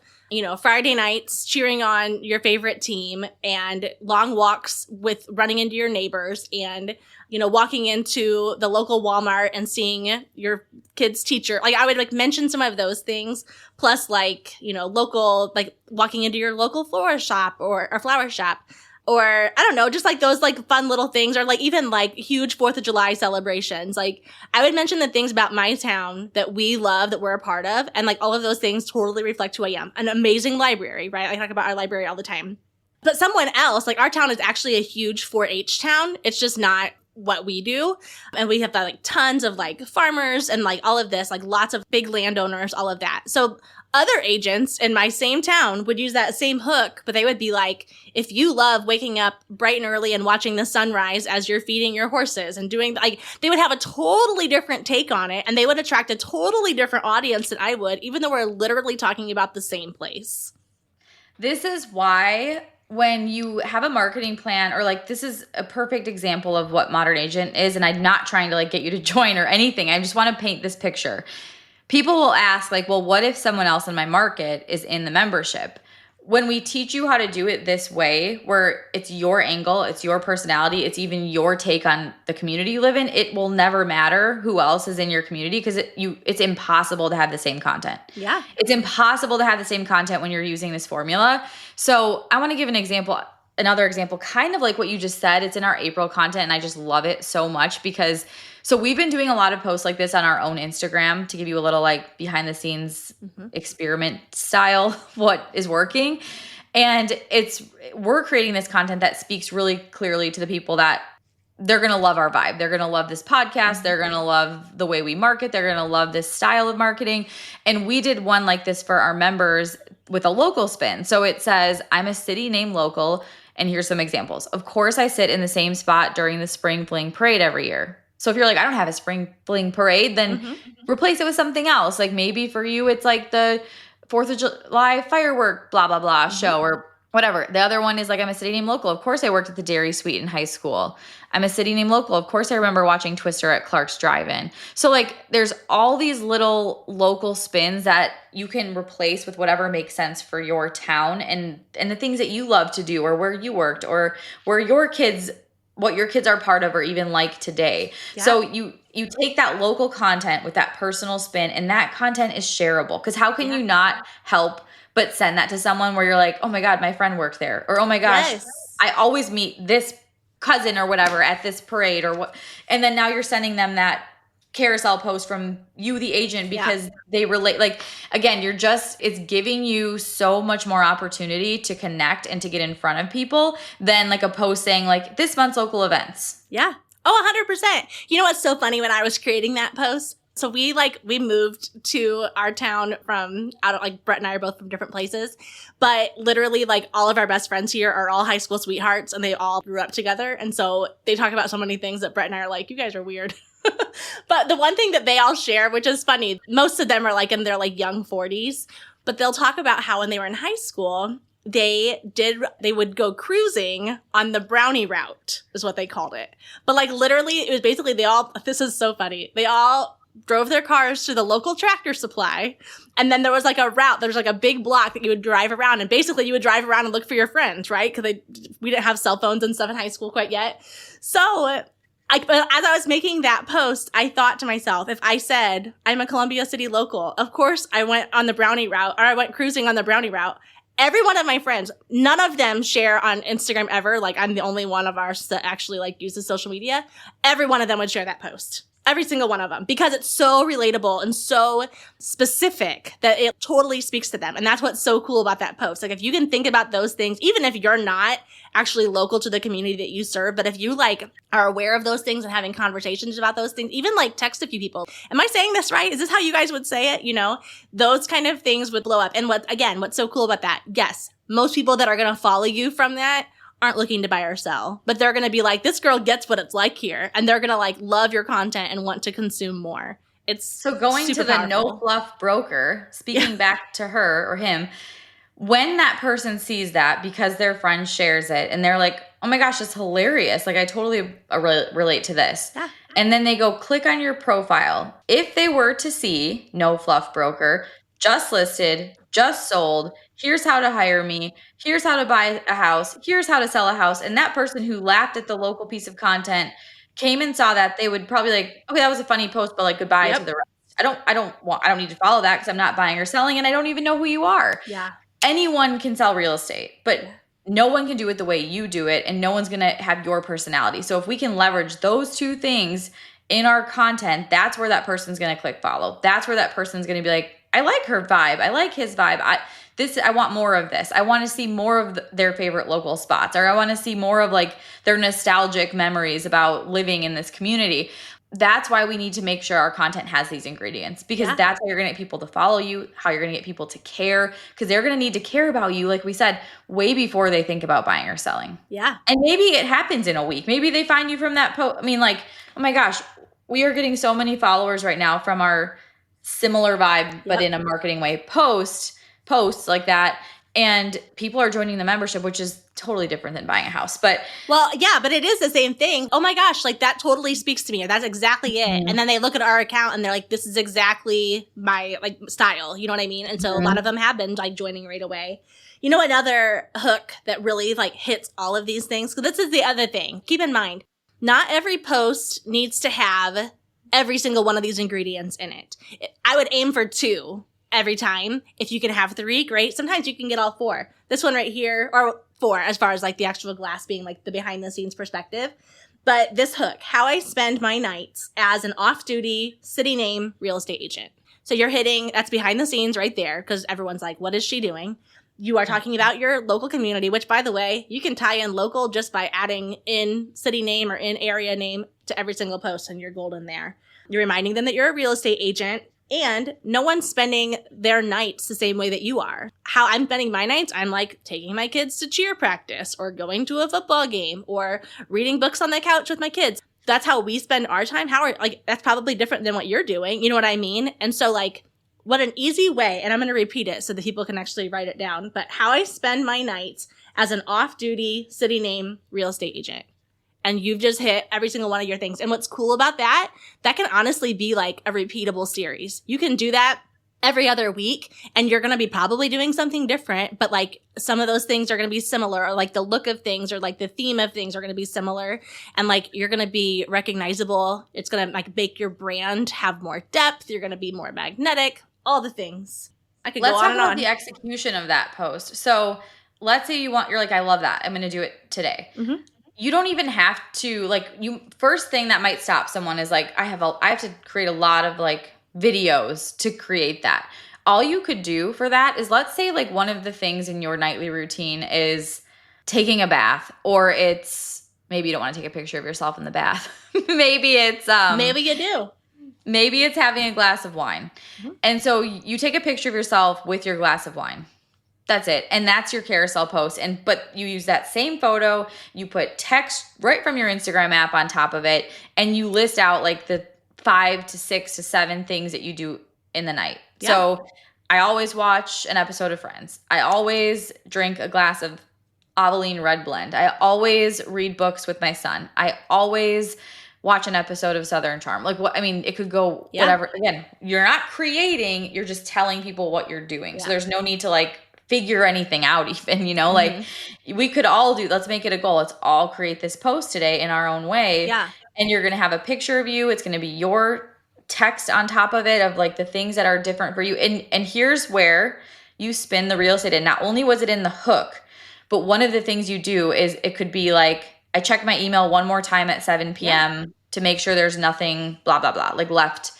Friday nights cheering on your favorite team and long walks with running into your neighbors and, walking into the local Walmart and seeing your kid's teacher, like I would mention some of those things, plus local, walking into your local florist shop or flower shop. Or I don't know, just those fun little things, or even huge 4th of July celebrations. I would mention the things about my town that we love, that we're a part of, and all of those things totally reflect who I am. An amazing library, right? I talk about our library all the time. But someone else, our town is actually a huge 4-H town. It's just not what we do. And we have like tons of like farmers and like all of this, like lots of big landowners, all of that. So other agents in my same town would use that same hook, but they would be like, if you love waking up bright and early and watching the sunrise as you're feeding your horses and doing like, they would have a totally different take on it, and they would attract a totally different audience than I would, even though we're literally talking about the same place. This is why when you have a marketing plan, or like, this is a perfect example of what Modern Agent is. And I'm not trying to like get you to join or anything. I just want to paint this picture. People will ask like, well, what if someone else in my market is in the membership? When we teach you how to do it this way, where it's your angle, it's your personality, it's even your take on the community you live in, it will never matter who else is in your community, because it's impossible to have the same content. Yeah. It's impossible to have the same content when you're using this formula. So I want to give another example, kind of like what you just said. It's in our April content, and I just love it so much because so we've been doing a lot of posts like this on our own Instagram to give you a little like behind the scenes experiment style, what is working. And we're creating this content that speaks really clearly to the people that they're going to love our vibe. They're going to love this podcast. They're going to love the way we market. They're going to love this style of marketing. And we did one like this for our members with a local spin. So it says, I'm a city named local. And here's some examples. Of course, I sit in the same spot during the Spring Fling Parade every year. So if you're like, I don't have a Spring Fling Parade, then replace it with something else. Like maybe for you, it's like the 4th of July firework, blah, blah, blah show or whatever. The other one is like, I'm a city named local. Of course, I worked at the Dairy Suite in high school. I'm a city named local. Of course, I remember watching Twister at Clark's Drive-In. So like there's all these little local spins that you can replace with whatever makes sense for your town and the things that you love to do, or where you worked, or where what your kids are part of, or even like today. Yeah. So you take that local content with that personal spin, and that content is shareable. Because how can you not help but send that to someone where you're like, oh my God, my friend worked there. Or, oh my gosh, I always meet this cousin or whatever at this parade or what. And then now you're sending them that carousel post from you, the agent, because they relate. Like, again, it's giving you so much more opportunity to connect and to get in front of people than like a post saying like this month's local events. Yeah. Oh, 100%. You know what's so funny when I was creating that post? So we moved to our town from out of like Brett and I are both from different places, but literally like all of our best friends here are all high school sweethearts, and they all grew up together. And so they talk about so many things that Brett and I are like, you guys are weird. But the one thing that they all share, which is funny, most of them are like in their like young 40s, but they'll talk about how when they were in high school, they would go cruising on the brownie route is what they called it. But like literally it was basically this is so funny. They all drove their cars to the local Tractor Supply, and then there was like a route. There's like a big block that you would drive around, and basically you would drive around and look for your friends, right? Because we didn't have cell phones and stuff in high school quite yet. So as I was making that post, I thought to myself, if I said I'm a Columbia City local, of course I went on the brownie route, or I went cruising on the brownie route. Every one of my friends, none of them share on Instagram ever. Like I'm the only one of ours that actually like uses social media. Every one of them would share that post. Every single one of them, because it's so relatable and so specific that it totally speaks to them. And that's what's so cool about that post. Like if you can think about those things, even if you're not actually local to the community that you serve, but if you like are aware of those things and having conversations about those things, even like text a few people. Am I saying this right? Is this how you guys would say it? You know, those kind of things would blow up. And what's so cool about that? Yes, most people that are going to follow you from that aren't looking to buy or sell, but they're going to be like, this girl gets what it's like here. And they're going to like love your content and want to consume more. It's so going to the powerful. No Fluff broker, speaking back to her or him, when that person sees that because their friend shares it and they're like, oh my gosh, it's hilarious. Like I totally relate to this. Yeah. And then they go click on your profile. If they were to see No Fluff broker, just listed, just sold, here's how to hire me, here's how to buy a house, here's how to sell a house. And that person who laughed at the local piece of content came and saw that, they would probably like, okay, that was a funny post, but like goodbye to the rest. I don't need to follow that because I'm not buying or selling and I don't even know who you are. Yeah. Anyone can sell real estate, but no one can do it the way you do it, and no one's going to have your personality. So if we can leverage those two things in our content, that's where that person's going to click follow. That's where that person's going to be like, I like her vibe. I like his vibe. I want more of this. I want to see more of their favorite local spots, or I want to see more of like their nostalgic memories about living in this community. That's why we need to make sure our content has these ingredients, because that's how you're going to get people to follow you, how you're going to get people to care, because they're going to need to care about you, like we said, way before they think about buying or selling. Yeah. And maybe it happens in a week. Maybe they find you from that post. I mean, like, oh my gosh, we are getting so many followers right now from our similar vibe, but in a marketing way, posts like that. And people are joining the membership, which is totally different than buying a house. But well, yeah, but it is the same thing. Oh my gosh, like that totally speaks to me. Or that's exactly it. And then they look at our account and they're like, this is exactly my like style. You know what I mean? And so a lot of them have been like joining right away. You know, another hook that really like hits all of these things. So this is the other thing. Keep in mind, not every post needs to have every single one of these ingredients in it. I would aim for 2 every time. If you can have 3, great. Sometimes you can get all 4. This one right here, or 4 as far as like the actual glass being like the behind the scenes perspective. But this hook, how I spend my nights as an off-duty city name real estate agent. So you're hitting, that's behind the scenes right there, because everyone's like, what is she doing? You are talking about your local community, which by the way, you can tie in local just by adding in city name or in area name to every single post, and you're golden there. You're reminding them that you're a real estate agent. And no one's spending their nights the same way that you are. How I'm spending my nights, I'm like taking my kids to cheer practice or going to a football game or reading books on the couch with my kids. That's how we spend our time. That's probably different than what you're doing. You know what I mean? And so like, what an easy way, and I'm going to repeat it so that people can actually write it down, but how I spend my nights as an off-duty city name real estate agent. And you've just hit every single one of your things. And what's cool about that can honestly be like a repeatable series. You can do that every other week and you're going to be probably doing something different, but like some of those things are going to be similar, or like the look of things or like the theme of things are going to be similar, and like you're going to be recognizable. It's going to like make your brand have more depth. You're going to be more magnetic, all the things. I could let's go on talk and about on. the execution of that post. So let's say you're like, I love that. I'm going to do it today. Mm-hmm. You don't even have to first thing that might stop someone is like, I have to create a lot of like videos to create that. All you could do for that is, let's say like one of the things in your nightly routine is taking a bath, or it's maybe you don't want to take a picture of yourself in the bath. Maybe it's maybe you do. Maybe it's having a glass of wine. Mm-hmm. And so you take a picture of yourself with your glass of wine. That's it. And that's your carousel post. But you use that same photo, you put text right from your Instagram app on top of it, and you list out like the 5 to 6 to 7 things that you do in the night. Yeah. So I always watch an episode of Friends. I always drink a glass of Aveline Red Blend. I always read books with my son. I always watch an episode of Southern Charm. Like what, I mean, it could go whatever. Again, you're not creating, you're just telling people what you're doing. Yeah. So there's no need to like figure anything out even, like we could all let's make it a goal. Let's all create this post today in our own way. Yeah. And you're going to have a picture of you. It's going to be your text on top of it of like the things that are different for you. And here's where you spin the real estate in. Not only was it in the hook, but one of the things you do is it could be like, I check my email one more time at 7 p.m. to make sure there's nothing blah, blah, blah, like left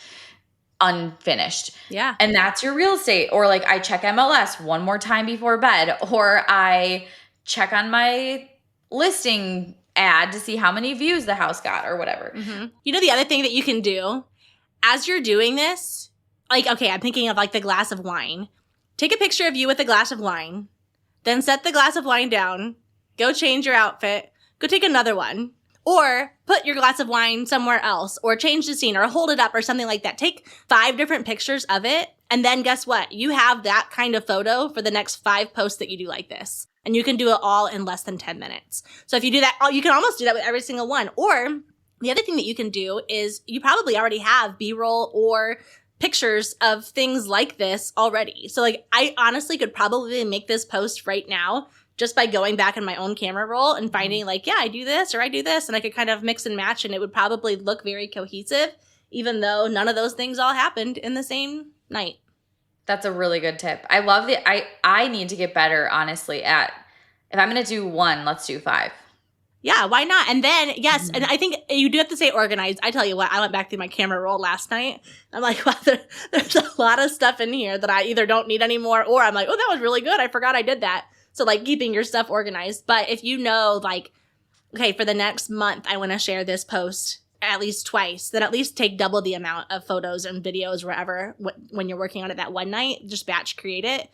unfinished. Yeah. And that's your real estate. Or like I check MLS one more time before bed, or I check on my listing ad to see how many views the house got or whatever. Mm-hmm. You know, the other thing that you can do as you're doing this, like, okay, I'm thinking of like the glass of wine. Take a picture of you with a glass of wine, then set the glass of wine down, go change your outfit, go take another one. Or put your glass of wine somewhere else, or change the scene, or hold it up, or something like that. Take 5 different pictures of it, and then guess what? You have that kind of photo for the next 5 posts that you do like this. And you can do it all in less than 10 minutes. So if you do that, you can almost do that with every single one. Or the other thing that you can do is you probably already have B-roll or pictures of things like this already. So like I honestly could probably make this post right now just by going back in my own camera roll and finding like, yeah, I do this or I do this, and I could kind of mix and match, and it would probably look very cohesive, even though none of those things all happened in the same night. That's a really good tip. I love I need to get better, honestly, at if I'm going to do 1, let's do 5. Yeah, why not? And then, yes, and I think you do have to stay organized. I tell you what, I went back through my camera roll last night. I'm like, wow, there's a lot of stuff in here that I either don't need anymore, or I'm like, oh, that was really good. I forgot I did that. So, like, keeping your stuff organized. But if you know, like, okay, for the next month, I want to share this post at least twice, then at least take double the amount of photos and videos wherever when you're working on it that one night. Just batch create it.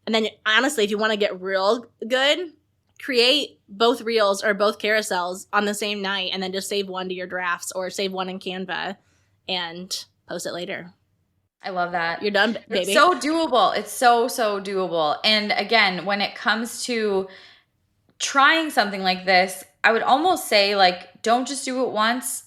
And then, honestly, if you want to get real good, create both reels or both carousels on the same night and then just save one to your drafts or save one in Canva and post it later. I love that. You're done, baby. It's so doable. It's so doable. And again, when it comes to trying something like this, I would almost say, like, don't just do it once.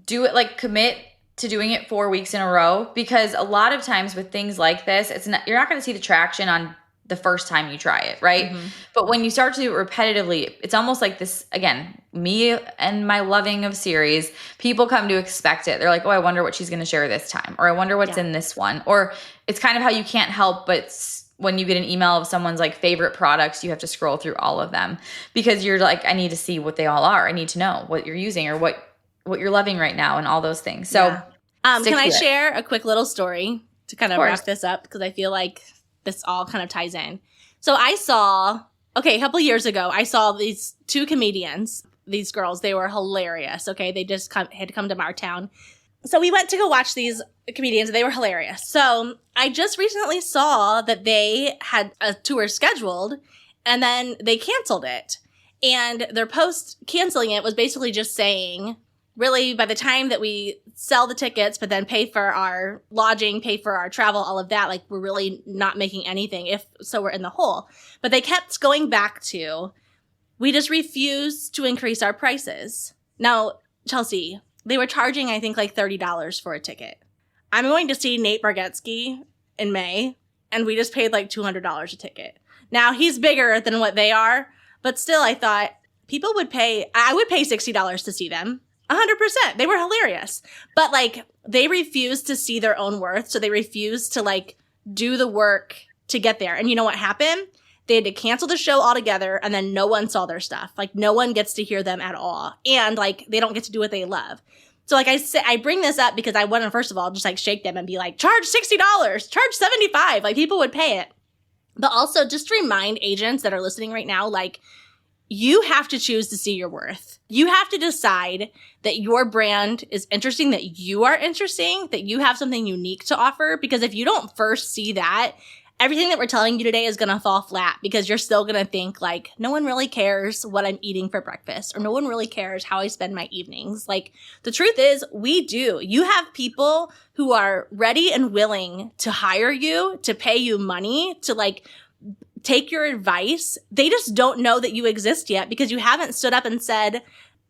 Do it, like, commit to doing it 4 weeks in a row, because a lot of times with things like this, you're not going to see the traction on the first time you try it, right? Mm-hmm. But when you start to do it repetitively, it's almost like this, again, me and my loving of series, people come to expect it. They're like, oh, I wonder what she's going to share this time, or I wonder what's in this one. Or it's kind of how you can't help but when you get an email of someone's like favorite products, you have to scroll through all of them because you're like, I need to see what they all are. I need to know what you're using or what you're loving right now and all those things. So can I share a quick little story to kind of wrap this up? Because I feel like this all kind of ties in. So I saw, a couple years ago, I saw these two comedians, these girls. They were hilarious, okay? They just had come to our town. So we went to go watch these comedians. They were hilarious. So I just recently saw that they had a tour scheduled, and then they canceled it. And their post canceling it was basically just saying, really, by the time that we sell the tickets, but then pay for our lodging, pay for our travel, all of that, like, we're really not making anything. If so, we're in the hole. But they kept going back to, we just refuse to increase our prices. Now, Chelsea, they were charging, I think, like $30 for a ticket. I'm going to see Nate Bargatze in May, and we just paid like $200 a ticket. Now, he's bigger than what they are, but still, I thought I would pay $60 to see them. 100%. They were hilarious. But, like, they refused to see their own worth. So they refused to, like, do the work to get there. And you know what happened? They had to cancel the show altogether, and then no one saw their stuff. Like, no one gets to hear them at all. And, like, they don't get to do what they love. So, like I said, I bring this up because I want to, first of all, just, like, shake them and be like, charge $60, charge $75. Like, people would pay it. But also, just to remind agents that are listening right now, like, you have to choose to see your worth. You have to decide that your brand is interesting, that you are interesting, that you have something unique to offer. Because if you don't first see that, everything that we're telling you today is going to fall flat, because you're still going to think, like, no one really cares what I'm eating for breakfast, or no one really cares how I spend my evenings. Like, the truth is, we do. You have people who are ready and willing to hire you, to pay you money, to, like, take your advice. They just don't know that you exist yet because you haven't stood up and said,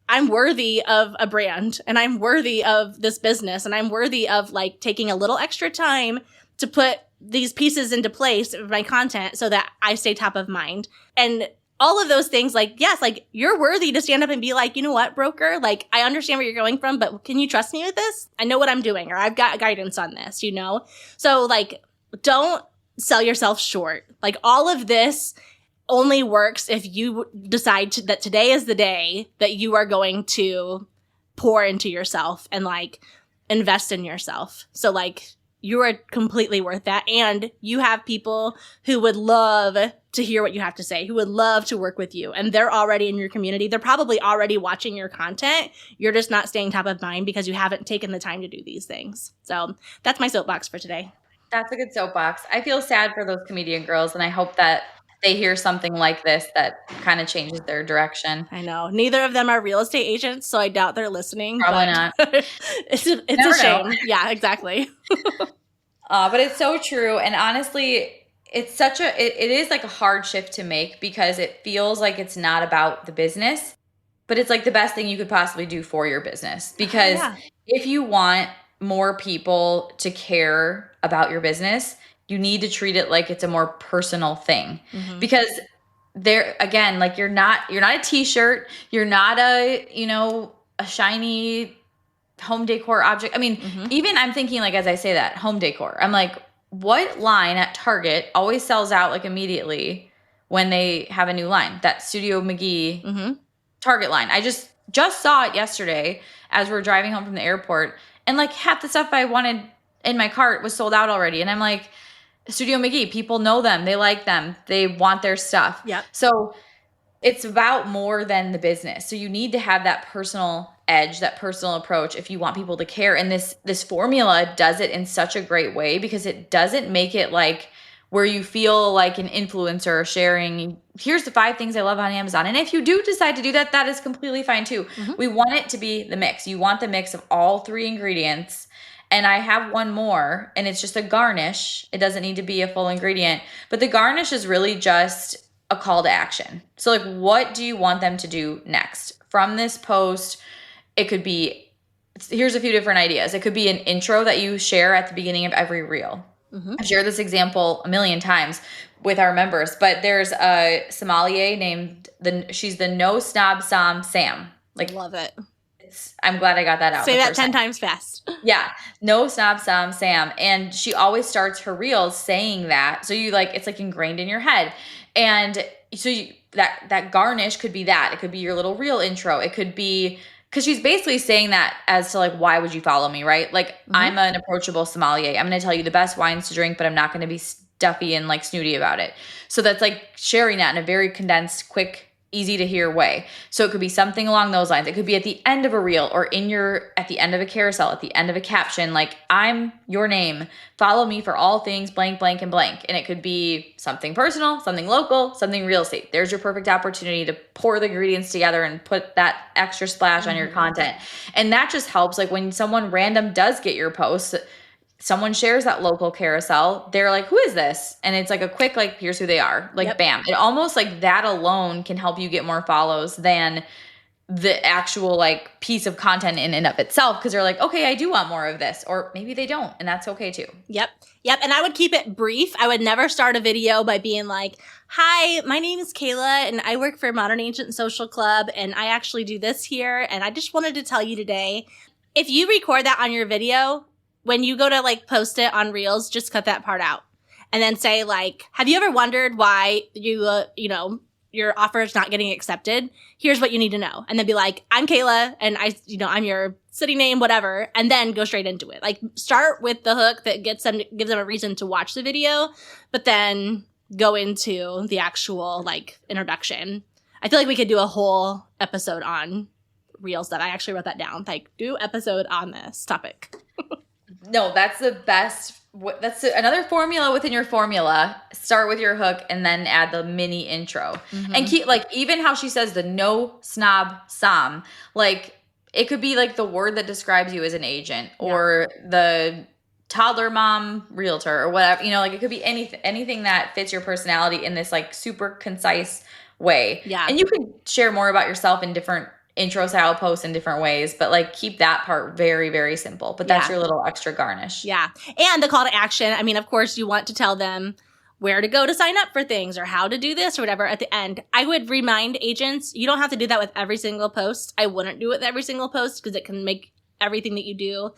I'm worthy of a brand, and I'm worthy of this business, and I'm worthy of, like, taking a little extra time to put these pieces into place of my content so that I stay top of mind. And all of those things, like, yes, like, you're worthy to stand up and be like, you know what, broker? Like, I understand where you're going from, but can you trust me with this? I know what I'm doing, or I've got guidance on this, you know? So, like, don't sell yourself short. Like, all of this only works if you decide that today is the day that you are going to pour into yourself and, like, invest in yourself. So, like, you are completely worth that. And you have people who would love to hear what you have to say, who would love to work with you. And they're already in your community. They're probably already watching your content. You're just not staying top of mind because you haven't taken the time to do these things. So that's my soapbox for today. That's a good soapbox. I feel sad for those comedian girls, and I hope that they hear something like this that kind of changes their direction. I know. Neither of them are real estate agents, so I doubt they're listening. Probably not. It's a shame. Yeah, exactly. But it's so true. And honestly, it's it is like a hard shift to make, because it feels like it's not about the business, but it's like the best thing you could possibly do for your business. Because if you want more people to care about your business, you need to treat it like it's a more personal thing. Mm-hmm. Because there, again, like, you're not a t-shirt, you're not a shiny home decor object. I mean, even I'm thinking, like, as I say that, home decor, I'm like, what line at Target always sells out, like, immediately when they have a new line? That Studio McGee target line. I just saw it yesterday as we were driving home from the airport, and like half the stuff I wanted in my cart was sold out already. And I'm like, Studio McGee, people know them. They like them. They want their stuff. Yep. So it's about more than the business. So you need to have that personal edge, that personal approach if you want people to care. And this formula does it in such a great way because it doesn't make it like where you feel like an influencer sharing, here's the 5 things I love on Amazon. And if you do decide to do that, that is completely fine too. Mm-hmm. We want it to be the mix. You want the mix of all 3 ingredients. And I have one more, and it's just a garnish. It doesn't need to be a full ingredient, but the garnish is really just a call to action. So like, what do you want them to do next? From this post, it could be, here's a few different ideas. It could be an intro that you share at the beginning of every reel. Mm-hmm. I've shared this example a million times with our members, but there's a sommelier named, she's the No Snob Sam. Like, love it. I'm glad I got that out. Say that 10 times fast. Yeah. No Snob Sam. And she always starts her reels saying that. So you like, it's like ingrained in your head. And so that garnish could be that. It could be your little reel intro. It could be, because she's basically saying that as to like, why would you follow me, right? Like, mm-hmm. I'm an approachable sommelier. I'm going to tell you the best wines to drink, but I'm not going to be stuffy and like snooty about it. So that's like sharing that in a very condensed, quick, easy to hear way. So it could be something along those lines. It could be at the end of a reel or at the end of a carousel, at the end of a caption, like, I'm your name, follow me for all things blank, blank, and blank. And it could be something personal, something local, something real estate. There's your perfect opportunity to pour the ingredients together and put that extra splash mm-hmm. on your content. And that just helps. Like when someone random does get your post, someone shares that local carousel, they're like, who is this? And it's like a quick, like, here's who they are. Like, yep. Bam. It almost like that alone can help you get more follows than the actual like piece of content in and of itself. Cause they're like, okay, I do want more of this. Or maybe they don't. And that's okay too. Yep. And I would keep it brief. I would never start a video by being like, hi, my name is Kayla and I work for Modern Agent Social Club. And I actually do this here. And I just wanted to tell you today, if you record that on your video, when you go to like post it on Reels, just cut that part out and then say like, have you ever wondered why your offer is not getting accepted? Here's what you need to know. And then be like, I'm Kayla and I'm your city name, whatever. And then go straight into it. Like start with the hook that gives them a reason to watch the video, but then go into the actual like introduction. I feel like we could do a whole episode on Reels that I actually wrote that down. Like do episode on this topic. No, that's the best. That's another formula within your formula. Start with your hook and then add the mini intro. Mm-hmm. And keep like even how she says the no snob Sam, like it could be like the word that describes you as an agent or the toddler mom realtor or whatever, like it could be anything that fits your personality in this like super concise way. Yeah. And you can share more about yourself in different intro style posts in different ways, but like keep that part very, very simple. But that's your little extra garnish. Yeah. And the call to action. I mean, of course, you want to tell them where to go to sign up for things or how to do this or whatever at the end. I would remind agents, you don't have to do that with every single post. I wouldn't do it with every single post because it can make everything that you do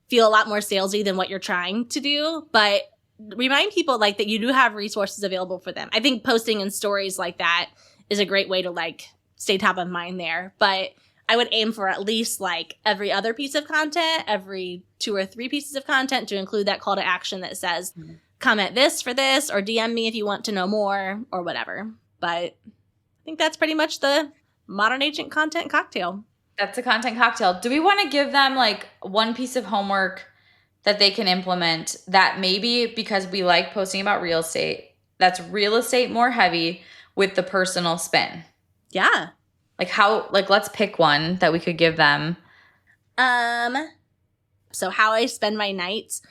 feel a lot more salesy than what you're trying to do. But remind people like that you do have resources available for them. I think posting in stories like that is a great way to like stay top of mind there. But I would aim for at least like every other piece of content, every 2 or 3 pieces of content to include that call to action that says, comment this for this or DM me if you want to know more or whatever. But I think that's pretty much the Modern Agent content cocktail. That's a content cocktail. Do we want to give them like one piece of homework that they can implement that maybe because we like posting about real estate, that's real estate more heavy with the personal spin? Yeah. Let's pick one that we could give them. So how I spend my nights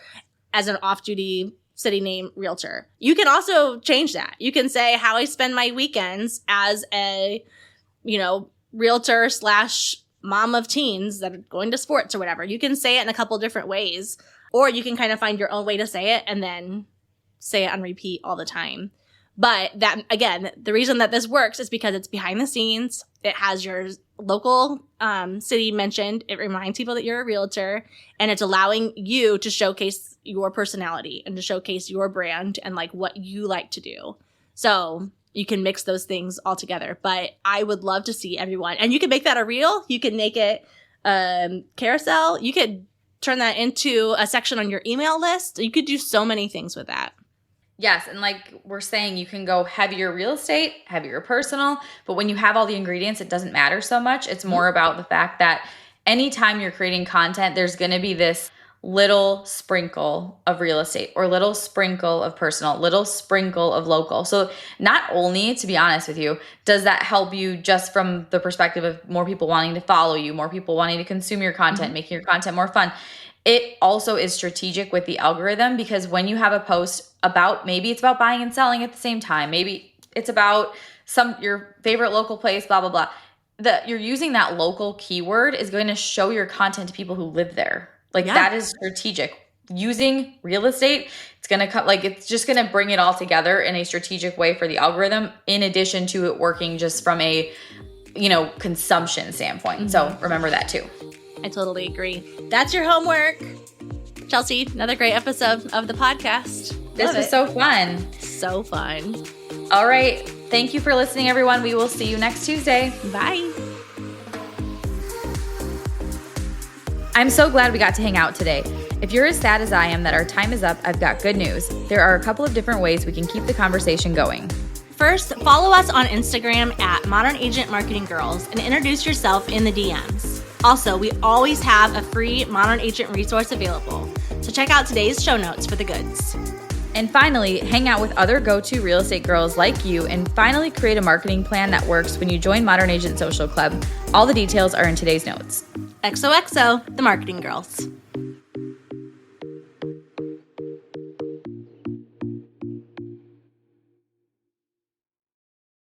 as an off-duty city name realtor. You can also change that. You can say how I spend my weekends as a, realtor / mom of teens that are going to sports or whatever. You can say it in a couple different ways, or you can kind of find your own way to say it and then say it on repeat all the time. But that, again, the reason that this works is because it's behind the scenes. It has your local city mentioned. It reminds people that you're a realtor, and it's allowing you to showcase your personality and to showcase your brand and like what you like to do. So you can mix those things all together. But I would love to see everyone. And you can make that a reel. You can make it carousel. You could turn that into a section on your email list. You could do so many things with that. Yes, and like we're saying, you can go heavier real estate, heavier personal, but when you have all the ingredients, it doesn't matter so much. It's more about the fact that anytime you're creating content, there's going to be this little sprinkle of real estate or little sprinkle of personal, little sprinkle of local. So not only, to be honest with you, does that help you just from the perspective of more people wanting to follow you, more people wanting to consume your content, making your content more fun, it also is strategic with the algorithm, because when you have a post about, maybe it's about buying and selling at the same time, maybe it's about your favorite local place, blah, blah, blah, that you're using that local keyword is going to show your content to people who live there. Like that is strategic. Using real estate, it's going to cut, like it's just going to bring it all together in a strategic way for the algorithm, in addition to it working just from a, consumption standpoint. So remember that too. I totally agree. That's your homework. Chelsea, another great episode of the podcast. This was so fun. So fun. All right. Thank you for listening, everyone. We will see you next Tuesday. Bye. I'm so glad we got to hang out today. If you're as sad as I am that our time is up, I've got good news. There are a couple of different ways we can keep the conversation going. First, follow us on Instagram at Modern Agent Marketing Girls and introduce yourself in the DMs. Also, we always have a free Modern Agent resource available, so check out today's show notes for the goods. And finally, hang out with other go-to real estate girls like you and finally create a marketing plan that works when you join Modern Agent Social Club. All the details are in today's notes. XOXO, the Marketing Girls.